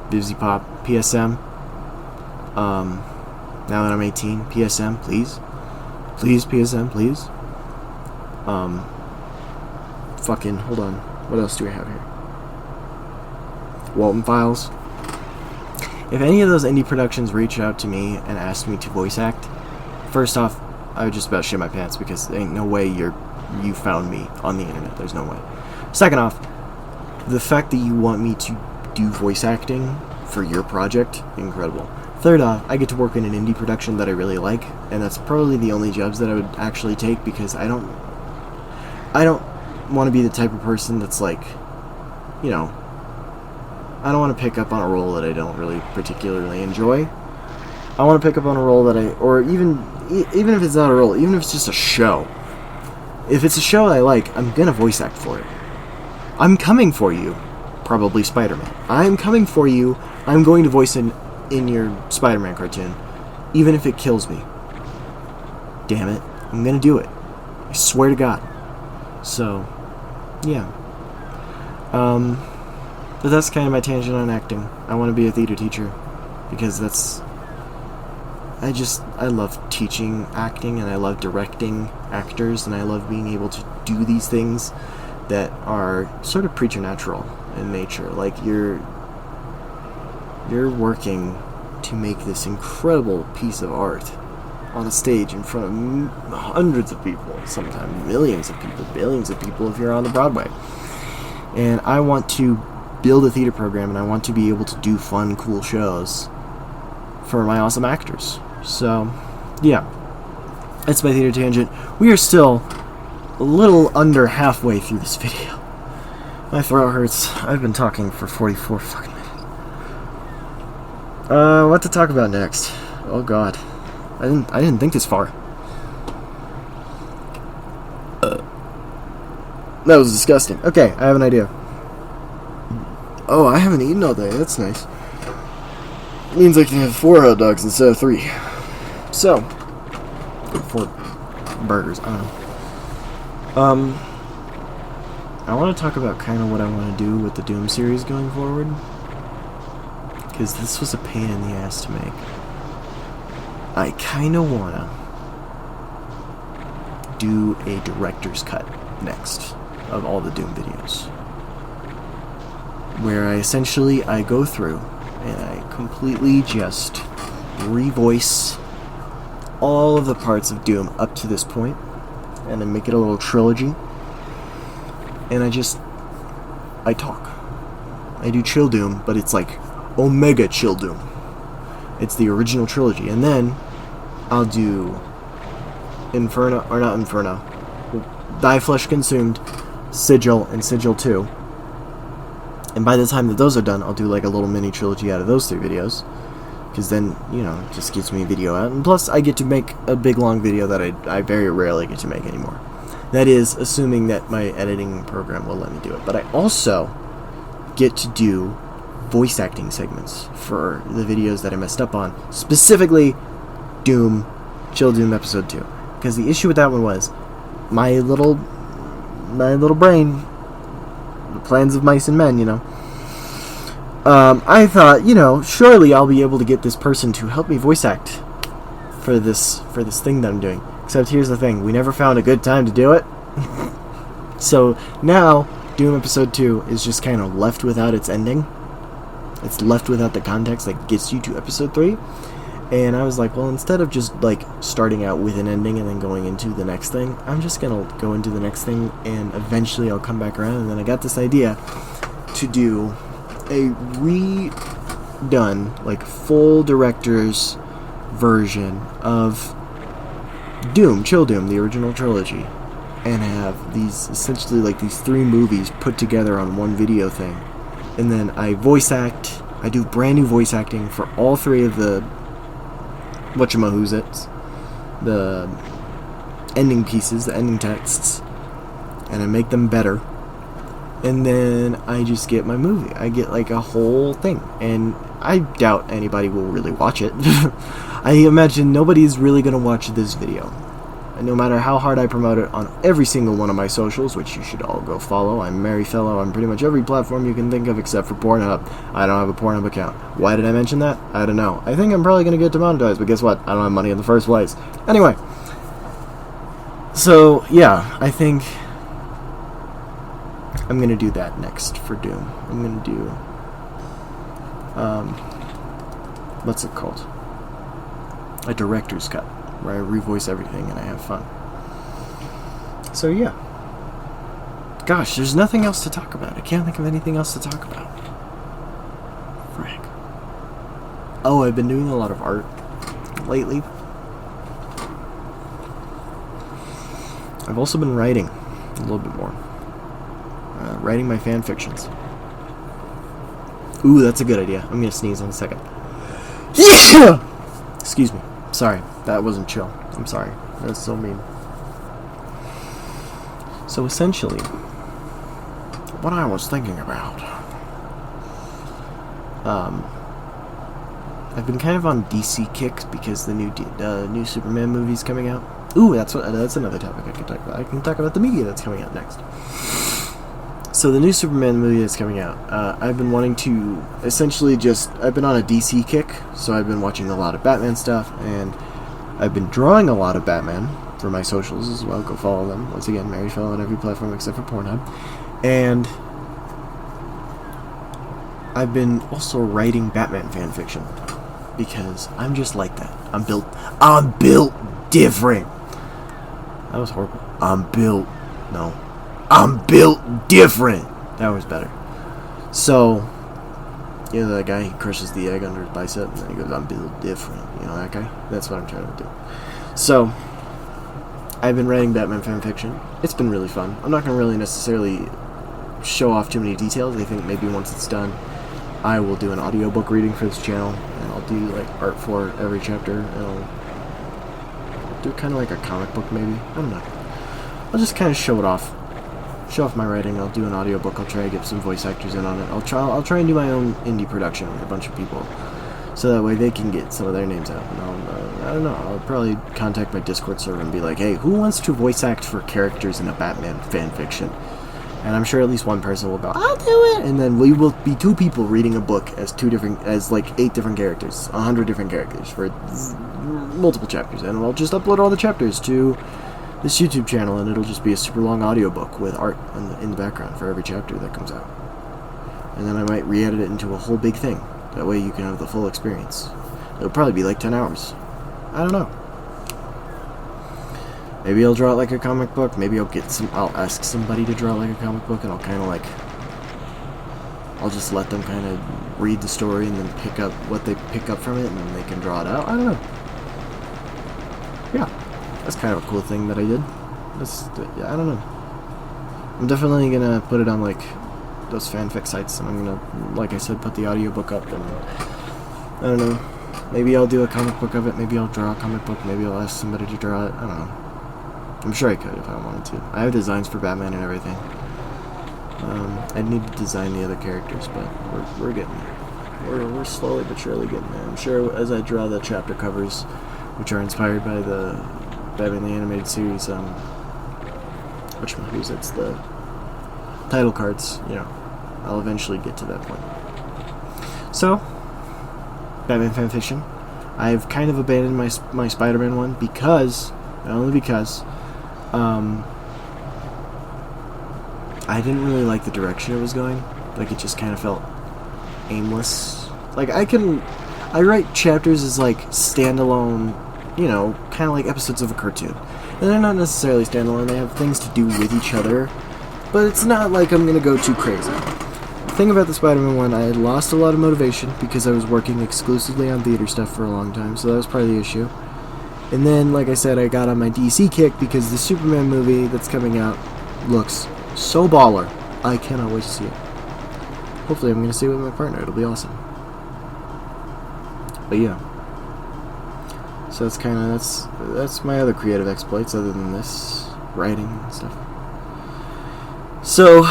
Vivzy Pop, PSM. Now that I'm 18, PSM, please. Please, PSM, please. Fucking, hold on. What else do we have here? Walton Files. If any of those indie productions reached out to me and asked me to voice act, first off, I would just about shit my pants because there ain't no way you found me on the internet. There's no way. Second off, the fact that you want me to do voice acting for your project, incredible. Third off, I get to work in an indie production that I really like, and that's probably the only jobs that I would actually take because I don't want to be the type of person that's like, you know, I don't want to pick up on a role that I don't really particularly enjoy. I want to pick up on a role that or even if it's not a role, even if it's just a show. If it's a show I like, I'm gonna voice act for it. I'm coming for you, probably Spider-Man. I'm coming for you. I'm going to voice in your Spider-Man cartoon, even if it kills me. Damn it, I'm gonna do it. I swear to God. So, yeah. But that's kind of my tangent on acting. I want to be a theater teacher because I love teaching acting, and I love directing actors, and I love being able to do these things that are sort of preternatural in nature. Like you're working to make this incredible piece of art on a stage in front of hundreds of people, sometimes millions of people, billions of people if you're on the Broadway. And I want to build a theater program, and I want to be able to do fun, cool shows for my awesome actors. So, yeah, that's my theater tangent. We are still a little under halfway through this video. My throat hurts. I've been talking for 44 fucking minutes. What to talk about next? Oh God, I didn't think this far. That was disgusting. Okay, I have an idea. Oh, I haven't eaten all day. That's nice. It means I can have 4 hot dogs instead of 3. So, 4 burgers. I don't know. I want to talk about kind of what I want to do with the Doom series going forward, because this was a pain in the ass to make. I kind of want to do a director's cut next of all the Doom videos, where I go through and I completely just revoice all of the parts of Doom up to this point, and then make it a little trilogy. And I talk. I do Chill Doom, but it's like Omega Chill Doom. It's the original trilogy. And then I'll do Inferno, or not Inferno, Die Flesh Consumed, Sigil, and Sigil 2. And by the time that those are done, I'll do like a little mini trilogy out of those 3 videos. Because then, it just gets me a video out. And plus, I get to make a big, long video that I very rarely get to make anymore. That is, assuming that my editing program will let me do it. But I also get to do voice acting segments for the videos that I messed up on. Specifically, Doom, Chill Doom Episode 2. Because the issue with that one was, my little brain, the plans of mice and men, I thought, surely I'll be able to get this person to help me voice act for this thing that I'm doing. Except here's the thing, we never found a good time to do it. So now, Doom Episode 2 is just kind of left without its ending. It's left without the context that gets you to Episode 3. And I was like, well, instead of just like starting out with an ending and then going into the next thing, I'm just gonna go into the next thing, and eventually I'll come back around. And then I got this idea to do a redone, like full director's version of Doom, Chill Doom, the original trilogy, and have these essentially like these 3 movies put together on one video thing. And then I do brand new voice acting for all 3 of the whatchamahoozits, the ending pieces, the ending texts, and I make them better. And then I just get my movie. I get like a whole thing. And I doubt anybody will really watch it. I imagine nobody's really going to watch this video. And no matter how hard I promote it on every single one of my socials, which you should all go follow. I'm Merryfellow on pretty much every platform you can think of except for Pornhub. I don't have a Pornhub account. Why did I mention that? I don't know. I think I'm probably going to get demonetized, but guess what? I don't have money in the first place. Anyway. So, yeah, I think I'm going to do that next for Doom. I'm going to do, what's it called? A director's cut, where I revoice everything and I have fun. So yeah. Gosh, there's nothing else to talk about. I can't think of anything else to talk about. Frick. Oh, I've been doing a lot of art lately. I've also been writing a little bit more. Writing my fan fictions. Ooh, that's a good idea. I'm gonna sneeze in a second. Yeah! Excuse me. Sorry, that wasn't chill. I'm sorry. That's so mean. So essentially, what I was thinking about, I've been kind of on DC kicks because the new Superman movie's coming out. Ooh, that's another topic I can talk about. I can talk about the media that's coming out next. So the new Superman movie that's coming out, I've been wanting to essentially I've been on a DC kick, so I've been watching a lot of Batman stuff, and I've been drawing a lot of Batman for my socials as well. Go follow them. Once again, Merryfellow on every platform except for Pornhub. And I've been also writing Batman fanfiction, because I'm just like that. I'm built different. That was horrible. I'm built different. That was better. So, you know that guy, he crushes the egg under his bicep, and then he goes, I'm built different. You know that guy? That's what I'm trying to do. So, I've been writing Batman fanfiction. It's been really fun. I'm not going to really necessarily show off too many details. I think maybe once it's done, I will do an audiobook reading for this channel, and I'll do like art for every chapter, and I'll do kind of like a comic book maybe. I don't know. I'll just kind of show off my writing. I'll do an audiobook. I'll try to get some voice actors in on it. I'll try and do my own indie production with a bunch of people, so that way they can get some of their names out. And I don't know. I'll probably contact my Discord server and be like, hey, who wants to voice act for characters in a Batman fan fiction? And I'm sure at least one person will go, I'll do it. And then we will be 2 people reading a book as like 8 different characters, 100 different characters for multiple chapters. And I'll just upload all the chapters to this YouTube channel, and it'll just be a super long audiobook with art in the background for every chapter that comes out. And then I might re-edit it into a whole big thing. That way you can have the full experience. It'll probably be like 10 hours. I don't know. Maybe I'll draw it like a comic book. Maybe I'll ask somebody to draw it like a comic book, and I'll kind of like, I'll just let them kind of read the story and then pick up what they pick up from it, and then they can draw it out. I don't know. Yeah. That's kind of a cool thing that I did. I don't know. I'm definitely gonna put it on like those fanfic sites, and I'm gonna, like I said, put the audiobook up, and I don't know. Maybe I'll do a comic book of it. Maybe I'll draw a comic book. Maybe I'll ask somebody to draw it. I don't know. I'm sure I could if I wanted to. I have designs for Batman and everything. I'd need to design the other characters, but we're getting there. We're slowly but surely getting there. I'm sure as I draw the chapter covers, which are inspired by the Batman the Animated Series, it's the title cards, you know, I'll eventually get to that point. So, Batman fanfiction. I've kind of abandoned my Spider-Man one because, only because, I didn't really like the direction it was going. Like, it just kind of felt aimless. Like, I write chapters as like standalone, you know, kind of like episodes of a cartoon. And they're not necessarily standalone, they have things to do with each other, but it's not like I'm gonna go too crazy. The thing about the Spider-Man one, I had lost a lot of motivation because I was working exclusively on theater stuff for a long time, so that was part of the issue. And then, like I said, I got on my DC kick because the Superman movie that's coming out looks so baller. I cannot wait to see it. Hopefully I'm gonna see it with my partner, it'll be awesome. But yeah. So that's my other creative exploits other than this writing and stuff. So,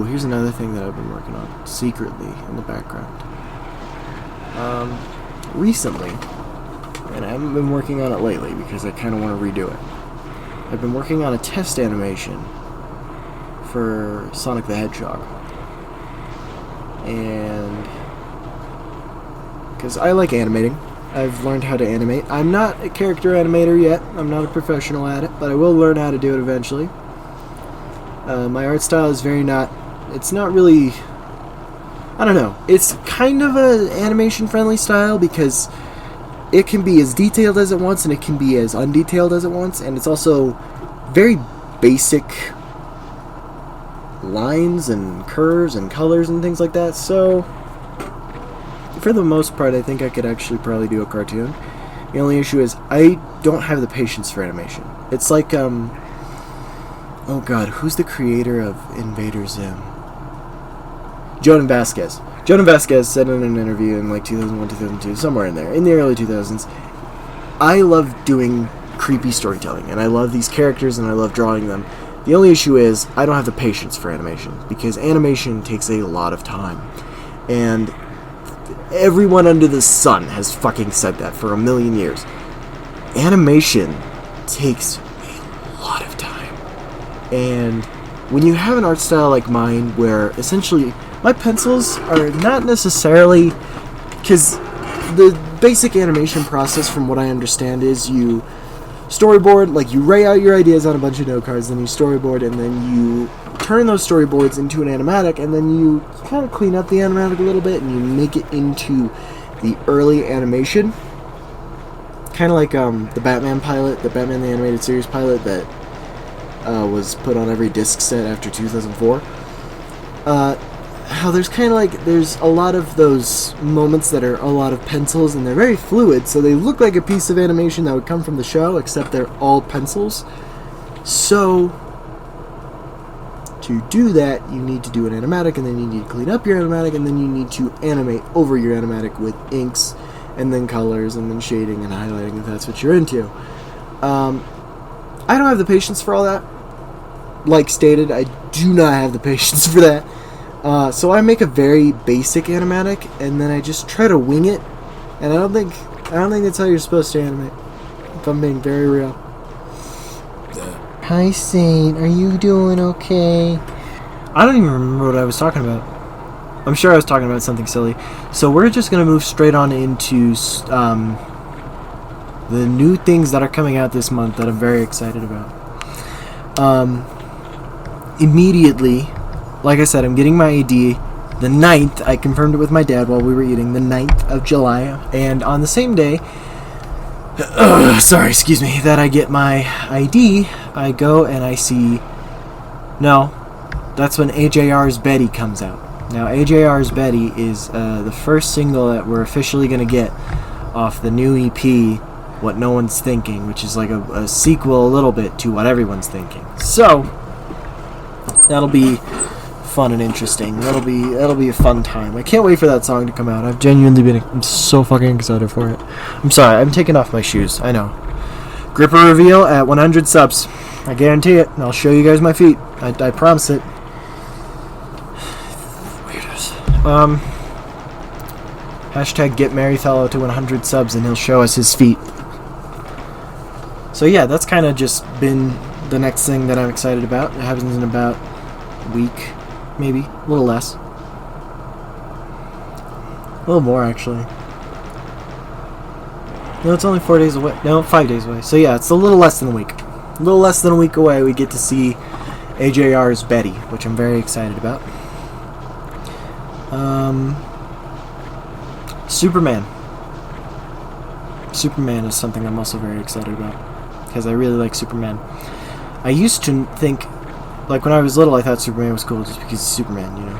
here's another thing that I've been working on secretly in the background. Recently, and I haven't been working on it lately because I kind of want to redo it. I've been working on a test animation for Sonic the Hedgehog. And because I like animating. I've learned how to animate. I'm not a character animator yet. I'm not a professional at it, but I will learn how to do it eventually. My art style is it's not really, I don't know. It's kind of an animation-friendly style because it can be as detailed as it wants and it can be as undetailed as it wants, and it's also very basic lines and curves and colors and things like that, so for the most part I think I could actually probably do a cartoon. The only issue is I don't have the patience for animation. It's like, oh god, who's the creator of Invader Zim? Jonan Vasquez. Jonan Vasquez said in an interview in like 2001, 2002, somewhere in there, in the early 2000s, I love doing creepy storytelling, and I love these characters, and I love drawing them. The only issue is, I don't have the patience for animation, because animation takes a lot of time. And everyone under the sun has fucking said that for a million years. Animation takes a lot of time. And when you have an art style like mine, where essentially my pencils are not necessarily, because the basic animation process, from what I understand, is you storyboard, like you lay out your ideas on a bunch of note cards, then you storyboard, and then you turn those storyboards into an animatic, and then you kind of clean up the animatic a little bit, and you make it into the early animation. Kind of like the Batman pilot, the Batman the Animated Series pilot that was put on every disc set after 2004. How there's kind of like, there's a lot of those moments that are a lot of pencils, and they're very fluid, so they look like a piece of animation that would come from the show, except they're all pencils. So to do that, you need to do an animatic, and then you need to clean up your animatic, and then you need to animate over your animatic with inks, and then colors, and then shading and highlighting, if that's what you're into. I don't have the patience for all that. Like stated, I do not have the patience for that. So I make a very basic animatic, and then I just try to wing it. And I don't think that's how you're supposed to animate, if I'm being very real. Hi, Saint. Are you doing okay? I don't even remember what I was talking about. I'm sure I was talking about something silly. So we're just going to move straight on into the new things that are coming out this month that I'm very excited about. Immediately, like I said, I'm getting my AD the 9th. I confirmed it with my dad while we were eating, the 9th of July. And on the same day, that I get my ID, I go and I see... No, that's when AJR's Betty comes out. Now, AJR's Betty is the first single that we're officially going to get off the new EP, What No One's Thinking, which is like a sequel a little bit to What Everyone's Thinking. So, that'll be fun and interesting. That'll be a fun time. I can't wait for that song to come out. I've genuinely I'm so fucking excited for it. I'm sorry, I'm taking off my shoes. I know. Gripper reveal at 100 subs. I guarantee it. And I'll show you guys my feet. I promise it. Weirdos. Hashtag get Merryfellow to 100 subs and he'll show us his feet. So yeah, that's kind of just been the next thing that I'm excited about. It happens in about a week, maybe. A little less. A little more, actually. No, it's only 4 days away. No, 5 days away. So yeah, it's a little less than a week. A little less than a week away, we get to see AJR's Betty, which I'm very excited about. Superman. Superman is something I'm also very excited about, because I really like Superman. I used to think, like when I was little, I thought Superman was cool just because he's Superman, you know.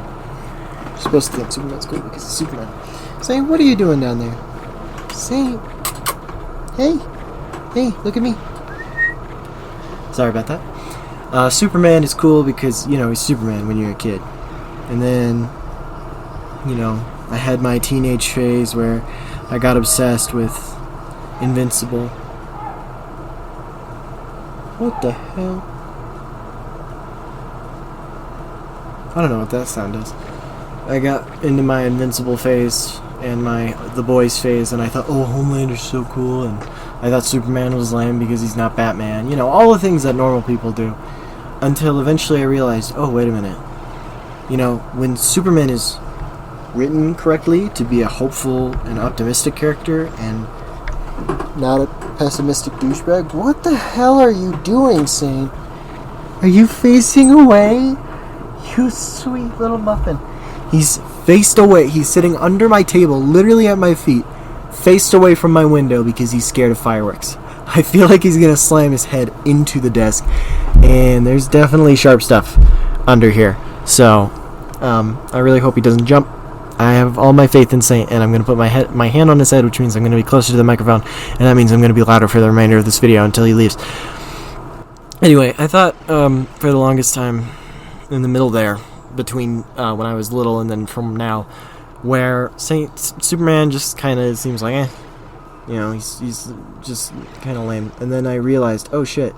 You're supposed to think Superman's cool because he's Superman. Saint, what are you doing down there? Saint. Hey. Hey, look at me. Sorry about that. Superman is cool because, you know, he's Superman when you're a kid. And then, you know, I had my teenage phase where I got obsessed with Invincible. What the hell? I don't know what that sound is. I got into my Invincible phase and my The Boys phase, and I thought, oh, Homelander's so cool, and I thought Superman was lame because he's not Batman. You know, all the things that normal people do. Until eventually I realized, oh, wait a minute. You know, when Superman is written correctly to be a hopeful and optimistic character and not a pessimistic douchebag, what the hell are you doing, Saint? Are you facing away? You sweet little muffin. He's faced away. He's sitting under my table, literally at my feet, faced away from my window because he's scared of fireworks. I feel like he's gonna slam his head into the desk, and there's definitely sharp stuff under here. So, I really hope he doesn't jump. I have all my faith in Saint, and I'm gonna put my hand on his head, which means I'm gonna be closer to the microphone, and that means I'm gonna be louder for the remainder of this video until he leaves. Anyway, I thought for the longest time in the middle there between when I was little and then from now, where Superman just kind of seems like, he's just kind of lame. And then I realized, oh shit,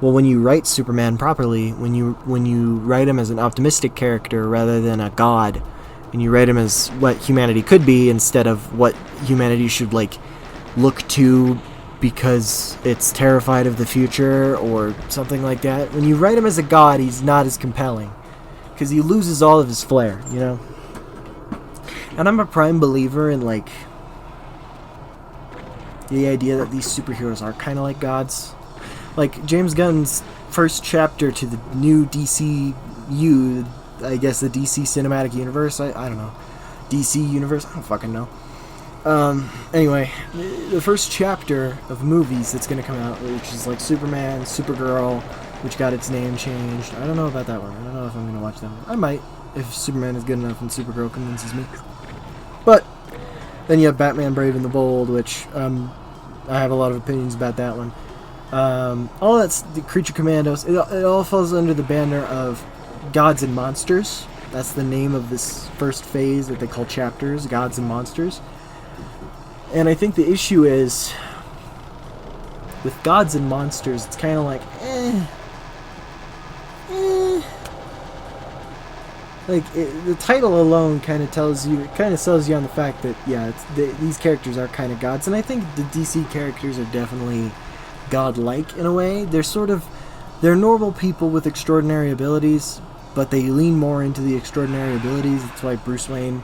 well, when you write Superman properly, when you write him as an optimistic character rather than a god, and you write him as what humanity could be instead of what humanity should look to because it's terrified of the future or something like that. When you write him as a god, he's not as compelling because he loses all of his flair, And I'm a prime believer in the idea that these superheroes are kind of like gods. Like James Gunn's first chapter to the new DCU, I guess the DC Cinematic Universe. I don't know, DC Universe. I don't fucking know. Anyway, the first chapter of movies that's going to come out, which is Superman, Supergirl, which got its name changed. I don't know about that one. I don't know if I'm going to watch that one. I might, if Superman is good enough and Supergirl convinces me. But then you have Batman Brave and the Bold, which I have a lot of opinions about that one. All that's the Creature Commandos. It all falls under the banner of Gods and Monsters. That's the name of this first phase that they call chapters, Gods and Monsters. And I think the issue is, with Gods and Monsters, it's kind of the title alone kind of sells you on the fact that, these characters are kind of gods. And I think the DC characters are definitely godlike in a way. They're normal people with extraordinary abilities, but they lean more into the extraordinary abilities. That's why Bruce Wayne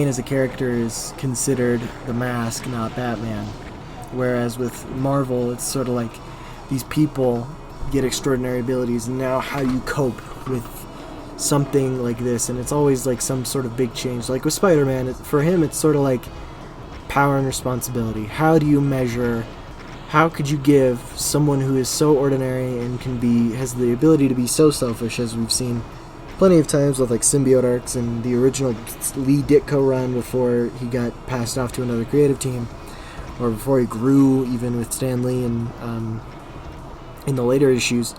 as a character is considered the Mask, not Batman. Whereas with Marvel, it's sort of like these people get extraordinary abilities, and now how do you cope with something like this? And it's always some sort of big change. Like with Spider-Man, for him, it's sort of like power and responsibility. How do you measure? How could you give someone who is so ordinary and has the ability to be so selfish, as we've seen plenty of times with symbiote arcs and the original Lee Ditko run before he got passed off to another creative team, or before he grew even with Stan Lee and in the later issues.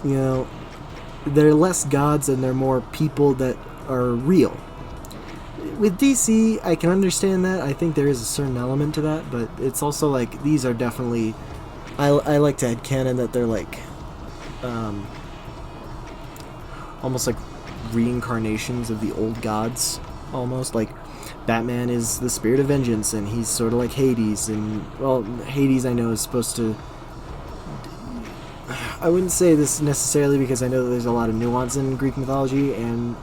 They're less gods and they're more people that are real. With DC, I can understand that. I think there is a certain element to that, but it's also these are definitely, I like to headcanon that they're almost like reincarnations of the old gods, almost. Batman is the spirit of vengeance, and he's sort of like Hades, and Hades I know is supposed to, I wouldn't say this necessarily because I know that there's a lot of nuance in Greek mythology and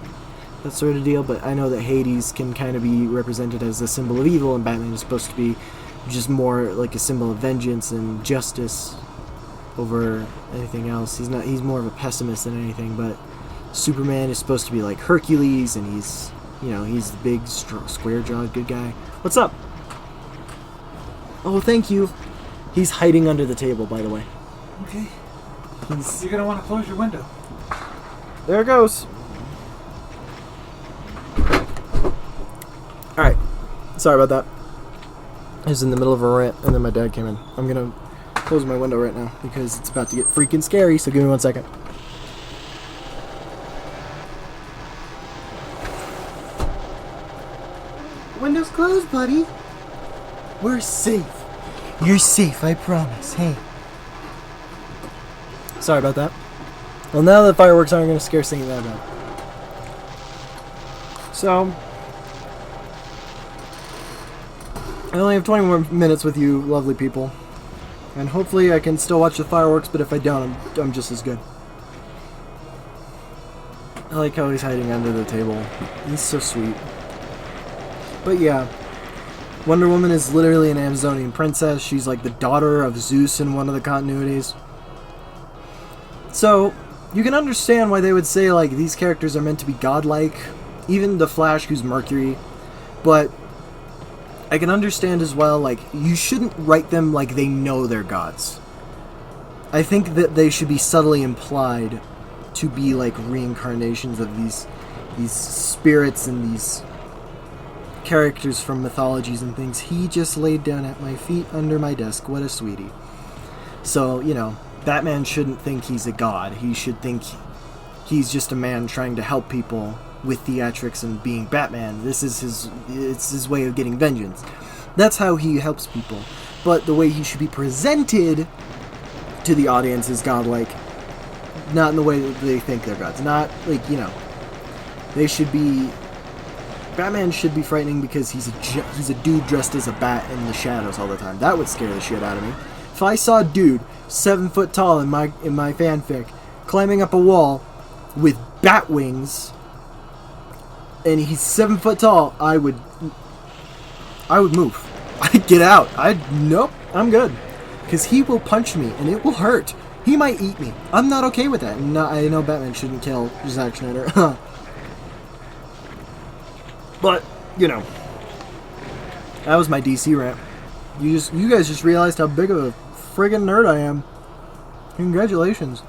that sort of deal, but I know that Hades can kind of be represented as a symbol of evil, and Batman is supposed to be just more like a symbol of vengeance and justice over anything else. He's more of a pessimist than anything, but Superman is supposed to be like Hercules, and he's the big, square-jawed good guy. What's up? Oh, thank you. He's hiding under the table, by the way. Okay. You're going to want to close your window. There it goes. Alright. Sorry about that. I was in the middle of a rant, and then my dad came in. I'm going to close my window right now, because it's about to get freaking scary, so give me 1 second. Window's closed, buddy. We're safe. You're safe, I promise. Hey. Sorry about that. Well, now the fireworks aren't going to scare Saint that bad. So, I only have 20 more minutes with you lovely people. And hopefully I can still watch the fireworks, but if I don't, I'm just as good. I like how he's hiding under the table. He's so sweet. But yeah, Wonder Woman is literally an Amazonian princess. She's like the daughter of Zeus in one of the continuities. So, you can understand why they would say these characters are meant to be godlike. Even the Flash, who's Mercury. But I can understand as well, you shouldn't write them like they know they're gods. I think that they should be subtly implied to be reincarnations of these spirits and these characters from mythologies and things. He just laid down at my feet under my desk. What a sweetie. So, Batman shouldn't think he's a god. He should think he's just a man trying to help people with theatrics and being Batman. It's his way of getting vengeance. That's how he helps people. But the way he should be presented to the audience is godlike. Not in the way that they think they're gods. Not, like, you know, they should be... Batman should be frightening because he's a dude dressed as a bat in the shadows all the time. That would scare the shit out of me. If I saw a dude 7 foot tall in my fanfic climbing up a wall with bat wings and he's 7 foot tall, I would move. I'd get out. Nope, I'm good. Because he will punch me and it will hurt. He might eat me. I'm not okay with that. No, I know Batman shouldn't kill Zack Snyder. But, you know, that was my DC rant. You guys just realized how big of a friggin' nerd I am. Congratulations.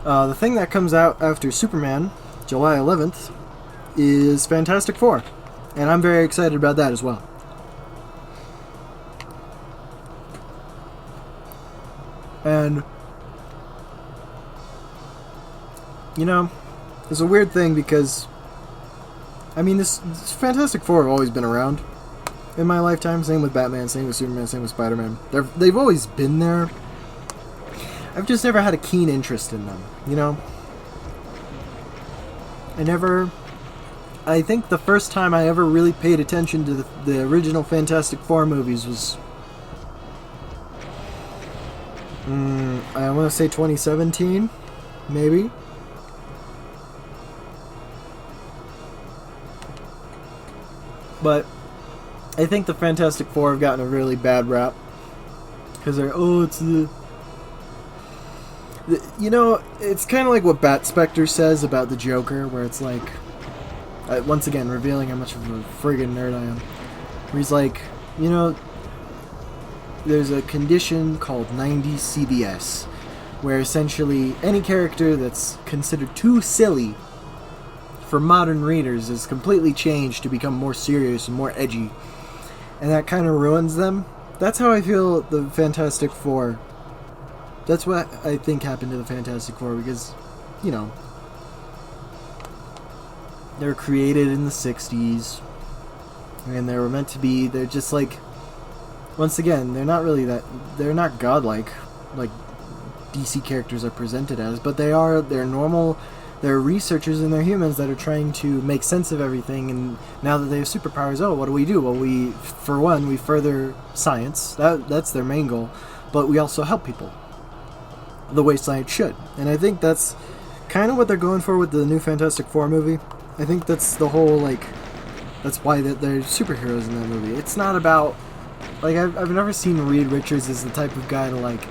The thing that comes out after Superman, July 11th, is Fantastic Four. And I'm very excited about that as well. And, you know, it's a weird thing because... I mean, this Fantastic Four have always been around in my lifetime. Same with Batman, same with Superman, same with Spider-Man. They've always been there. I've just never had a keen interest in them, you know? I think the first time I ever really paid attention to the original Fantastic Four movies was... I want to say 2017, maybe? But I think the Fantastic Four have gotten a really bad rap. Because they're, it's the... You know, it's kind of like what Bat Spectre says about the Joker, where it's like... once again, revealing how much of a friggin' nerd I am. Where he's like, you know, there's a condition called 90s CBS, where essentially any character that's considered too silly for modern readers is completely changed to become more serious and more edgy. And that kind of ruins them. That's how I feel the Fantastic Four. That's what I think happened to the Fantastic Four because, you know, they were created in the 60s. And they were meant to be, they're just like, once again, they're not really that, they're not godlike, like DC characters are presented as, but they're normal. They're researchers and they're humans that are trying to make sense of everything, and now that they have superpowers, what do? Well, we further science. That's their main goal, but we also help people the way science should. And I think that's kind of what they're going for with the new Fantastic Four movie. I think that's the whole, like, that's why they're superheroes in that movie. It's not about, like, I've never seen Reed Richards as the type of guy to, like,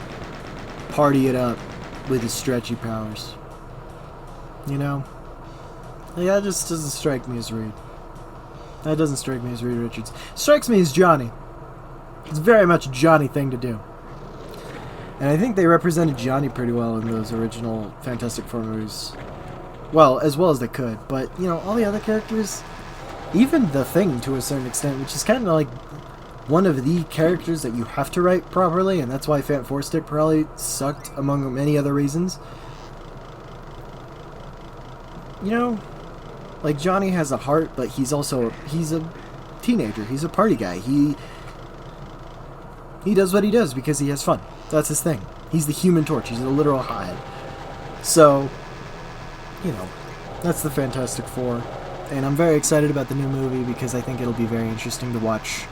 party it up with his stretchy powers. You know? Like, that just doesn't strike me as Reed. That doesn't strike me as Reed Richards. Strikes me as Johnny. It's very much a Johnny thing to do. And I think they represented Johnny pretty well in those original Fantastic Four movies. Well, as they could. But, you know, all the other characters, even the Thing to a certain extent, which is kind of like one of the characters that you have to write properly, and that's why Fant Four Stick probably sucked among many other reasons. You know, like, Johnny has a heart, but he's a teenager. He's a party guy. He does what he does because he has fun. That's his thing. He's the Human Torch. He's the literal hive. So, you know, that's the Fantastic Four. And I'm very excited about the new movie because I think it'll be very interesting to watch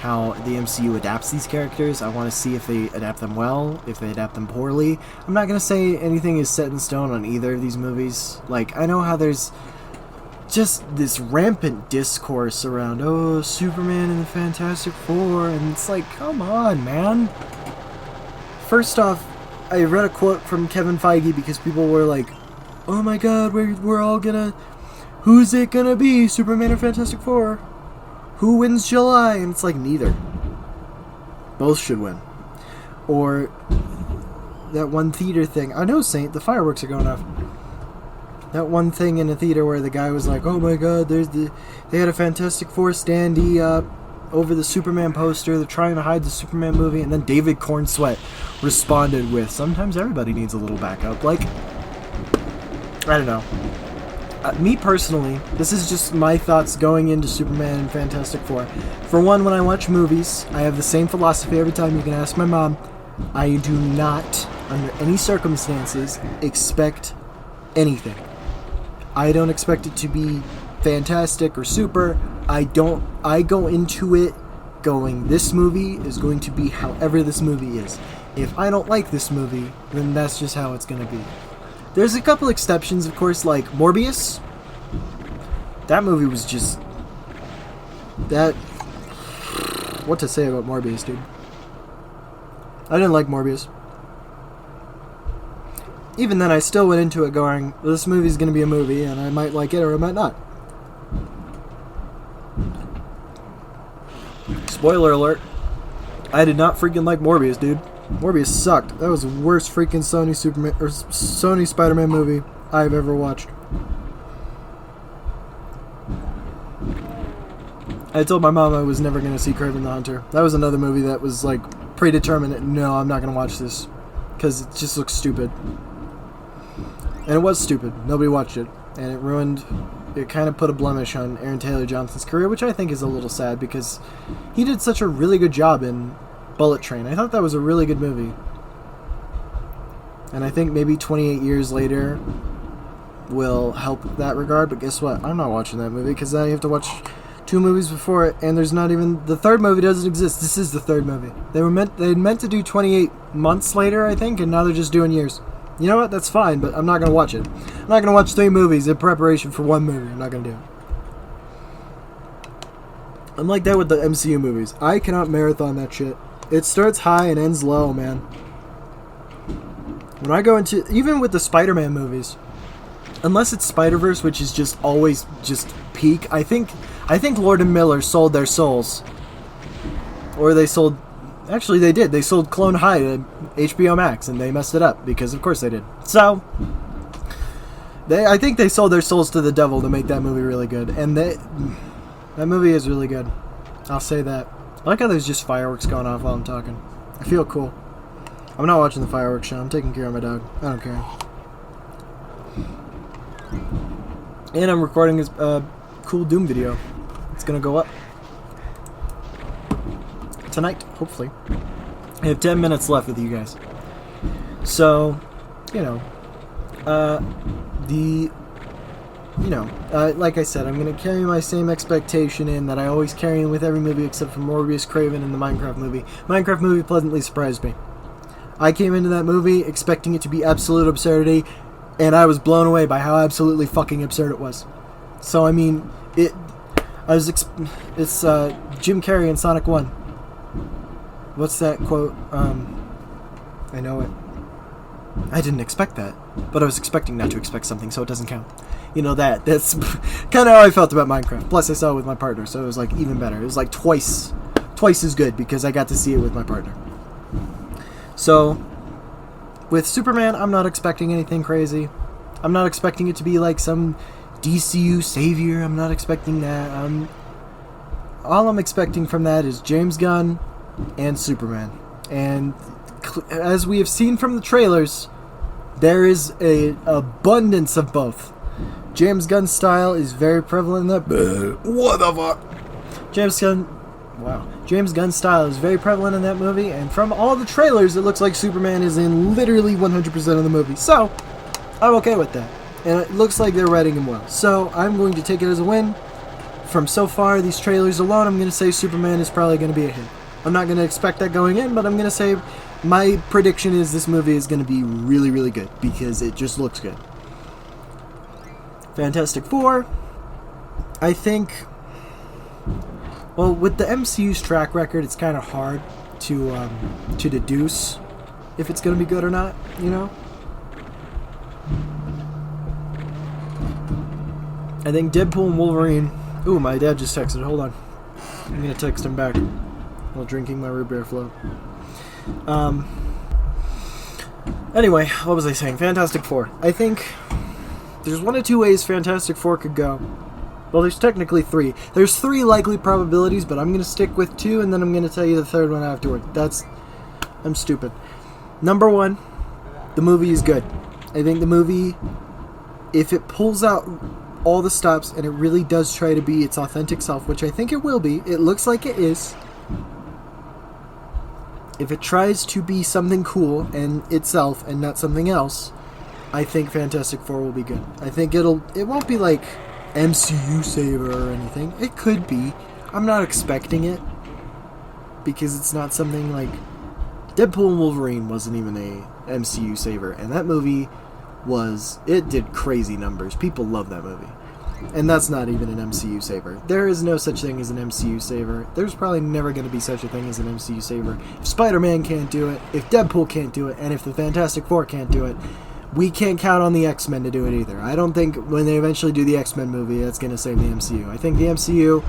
how the MCU adapts these characters. I want to see if they adapt them well, if they adapt them poorly. I'm not going to say anything is set in stone on either of these movies. Like, I know how there's just this rampant discourse around, Superman and the Fantastic Four, and it's like, come on, man. First off, I read a quote from Kevin Feige because people were like, oh my god, we're all gonna... Who's it gonna be, Superman or Fantastic Four? Who wins July? And it's like, neither. Both should win. Or that one theater thing. I know, Saint, the fireworks are going off. That one thing in a theater where the guy was like, oh my god, they had a Fantastic Four standee up over the Superman poster. They're trying to hide the Superman movie. And then David Cornsweet responded with, sometimes everybody needs a little backup. Like, I don't know. Me personally, this is just my thoughts going into Superman and Fantastic Four. For one, when I watch movies, I have the same philosophy every time. You can ask my mom. I do not, under any circumstances, expect anything. I don't expect it to be fantastic or super. I go into it going, this movie is going to be however this movie is. If I don't like this movie, then that's just how it's going to be. There's a couple exceptions, of course, like Morbius. That movie was just... What to say about Morbius, dude? I didn't like Morbius. Even then, I still went into it going, well, this movie's going to be a movie, and I might like it or I might not. Spoiler alert. I did not freaking like Morbius, dude. Morbius sucked. That was the worst freaking Sony Spider-Man movie I've ever watched. I told my mom I was never going to see Kraven the Hunter. That was another movie that was like predetermined that no, I'm not going to watch this because it just looks stupid. And it was stupid. Nobody watched it. And it kind of put a blemish on Aaron Taylor Johnson's career, which I think is a little sad because he did such a really good job in Bullet Train. I thought that was a really good movie. And I think maybe 28 years later will help that regard, but guess what? I'm not watching that movie because I have to watch 2 movies before it, and there's not even... The third movie doesn't exist. This is the third movie. They meant to do 28 months later, I think, and now they're just doing years. You know what? That's fine, but I'm not going to watch it. I'm not going to watch 3 movies in preparation for 1 movie. I'm not going to do it. I'm like that with the MCU movies. I cannot marathon that shit. It starts high and ends low, man. When I go into... Even with the Spider-Man movies, unless it's Spider-Verse, which is just always just peak, I think Lord and Miller sold their souls. Or they sold... Actually, they did. They sold Clone High to HBO Max, and they messed it up, because of course they did. So, I think they sold their souls to the devil to make that movie really good. And that movie is really good. I'll say that. I like how there's just fireworks going off while I'm talking. I feel cool. I'm not watching the fireworks show. I'm taking care of my dog. I don't care. And I'm recording a cool Doom video. It's gonna go up tonight, hopefully. I have 10 minutes left with you guys. So, like I said, I'm going to carry my same expectation in that I always carry in with every movie except for Morbius, Kraven, and the Minecraft movie. Minecraft movie pleasantly surprised me. I came into that movie expecting it to be absolute absurdity, and I was blown away by how absolutely fucking absurd it was. So, I mean, it's Jim Carrey in Sonic 1. What's that quote? I know it. I didn't expect that, but I was expecting not to expect something, so it doesn't count. That's kind of how I felt about Minecraft. Plus, I saw it with my partner, so it was like even better. It was like twice as good because I got to see it with my partner. So, with Superman, I'm not expecting anything crazy. I'm not expecting it to be like some DCU savior. I'm not expecting that. All I'm expecting from that is James Gunn and Superman. And as we have seen from the trailers, there is an abundance of both. James Gunn's style is very prevalent in that... What the fuck? James Gunn's style is very prevalent in that movie, and from all the trailers, it looks like Superman is in literally 100% of the movie. So, I'm okay with that. And it looks like they're writing him well. So, I'm going to take it as a win. From so far, these trailers alone, I'm going to say Superman is probably going to be a hit. I'm not going to expect that going in, but I'm going to say my prediction is this movie is going to be really, really good because it just looks good. Fantastic Four, I think, well, with the MCU's track record, it's kind of hard to deduce if it's going to be good or not, I think Deadpool and Wolverine... Ooh, my dad just texted. Hold on. I'm going to text him back while drinking my root beer float. Anyway, what was I saying? Fantastic Four. I think there's 1 of 2 ways Fantastic Four could go. Well, there's technically 3. There's 3 likely probabilities, but I'm going to stick with 2, and then I'm going to tell you the third one afterward. I'm stupid. Number 1, the movie is good. I think the movie if it pulls out all the stops and it really does try to be its authentic self, which I think it will be, it looks like it is. If it tries to be something cool and itself and not something else, I think Fantastic Four will be good. I think it won't be like MCU saver or anything. It could be. I'm not expecting it because it's not something like Deadpool and Wolverine wasn't even a MCU saver, and that movie it did crazy numbers. People love that movie. And that's not even an MCU saver. There is no such thing as an MCU saver. There's probably never going to be such a thing as an MCU saver. If Spider-Man can't do it, if Deadpool can't do it, and if the Fantastic Four can't do it, we can't count on the X-Men to do it either. I don't think when they eventually do the X-Men movie, that's going to save the MCU. I think the MCU,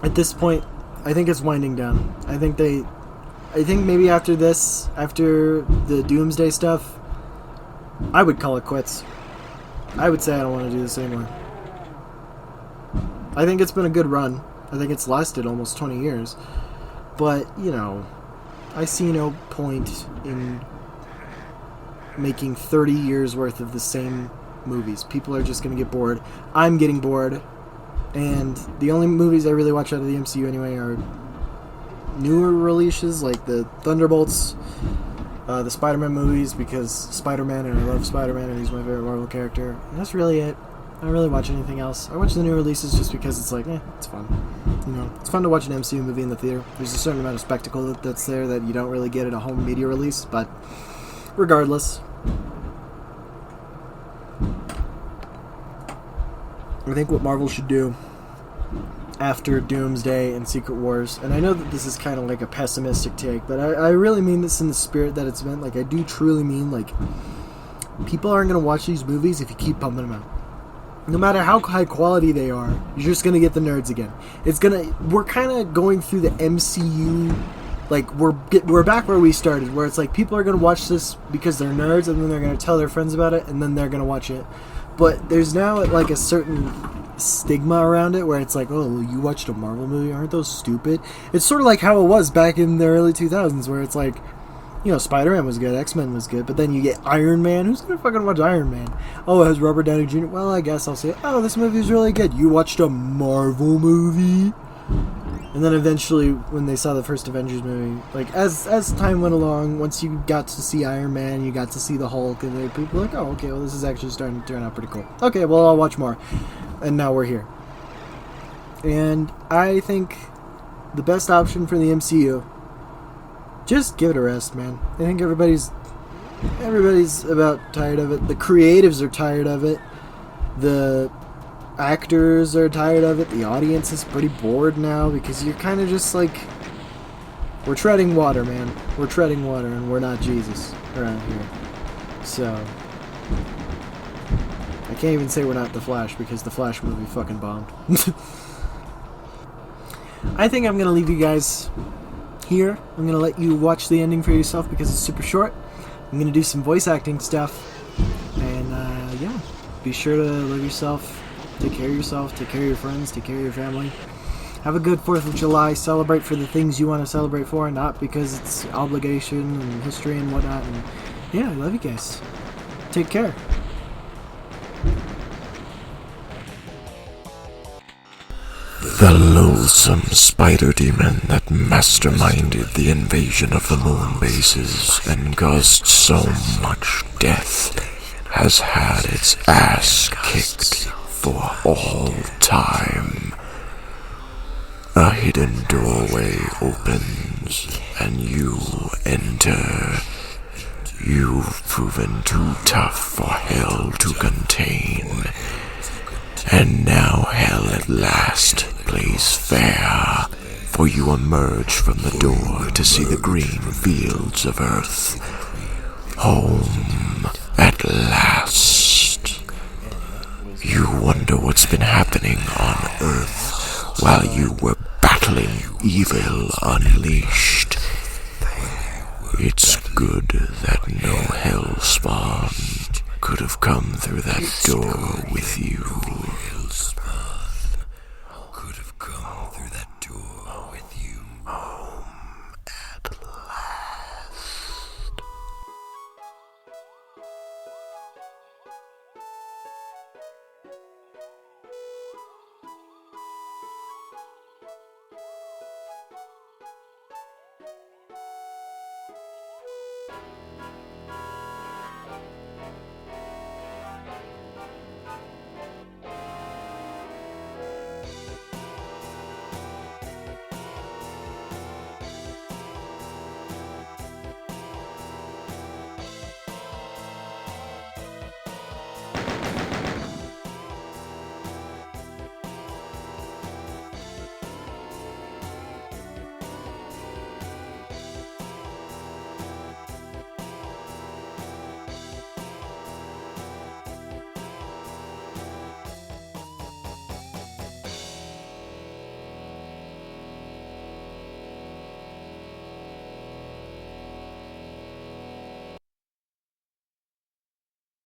at this point, I think it's winding down. I think maybe after this, after the Doomsday stuff, I would call it quits. I would say I don't want to do this anymore. I think it's been a good run. I think it's lasted almost 20 years. But, I see no point in making 30 years worth of the same movies. People are just going to get bored. I'm getting bored. And the only movies I really watch out of the MCU anyway are newer releases, like the Thunderbolts, the Spider-Man movies, because Spider-Man, and I love Spider-Man, and he's my favorite Marvel character. And that's really it. I don't really watch anything else. I watch the new releases just because it's like, it's fun. It's fun to watch an MCU movie in the theater. There's a certain amount of spectacle that's there that you don't really get at a home media release, but regardless, I think what Marvel should do after Doomsday and Secret Wars, and I know that this is kind of like a pessimistic take, but I really mean this in the spirit that it's meant. Like, I do truly mean, like, people aren't going to watch these movies if you keep pumping them out. No matter how high quality they are, you're just going to get the nerds again. We're kind of going through the MCU, like, we're back where we started, where it's like people are going to watch this because they're nerds, and then they're going to tell their friends about it, and then they're going to watch it. But there's now, like, a certain stigma around it where it's like, oh, you watched a Marvel movie, aren't those stupid? It's sort of like how it was back in the early 2000s, where it's like, Spider-Man was good, X-Men was good, but then you get Iron Man. Who's gonna fucking watch Iron Man? Oh, it has Robert Downey Jr. Well, I guess I'll say, oh, this movie's really good. You watched a Marvel movie? And then eventually, when they saw the first Avengers movie, like, as time went along, once you got to see Iron Man, you got to see the Hulk, and people were like, oh, okay, well, this is actually starting to turn out pretty cool. Okay, well, I'll watch more. And now we're here. And I think the best option for the MCU, just give it a rest, man. I think everybody's about tired of it. The creatives are tired of it. The actors are tired of it. The audience is pretty bored now because you're kind of just like, we're treading water, man. We're treading water, and we're not Jesus around here. So I can't even say we're not The Flash because the Flash movie fucking bombed. I think I'm going to leave you guys here. I'm going to let you watch the ending for yourself because it's super short. I'm going to do some voice acting stuff. And, be sure to love yourself. Take care of yourself. Take care of your friends. Take care of your family. Have a good 4th of July. Celebrate for the things you want to celebrate for, not because it's obligation and history and whatnot. And, I love you guys. Take care. The loathsome spider demon that masterminded the invasion of the moon bases and caused so much death has had its ass kicked for all time. A hidden doorway opens and you enter. You've proven too tough for hell to contain. And now hell at last plays fair, for you emerge from the door to see the green fields of Earth. Home at last. You wonder what's been happening on Earth while you were battling evil unleashed. It's good that no hellspawn could have come through that door with you.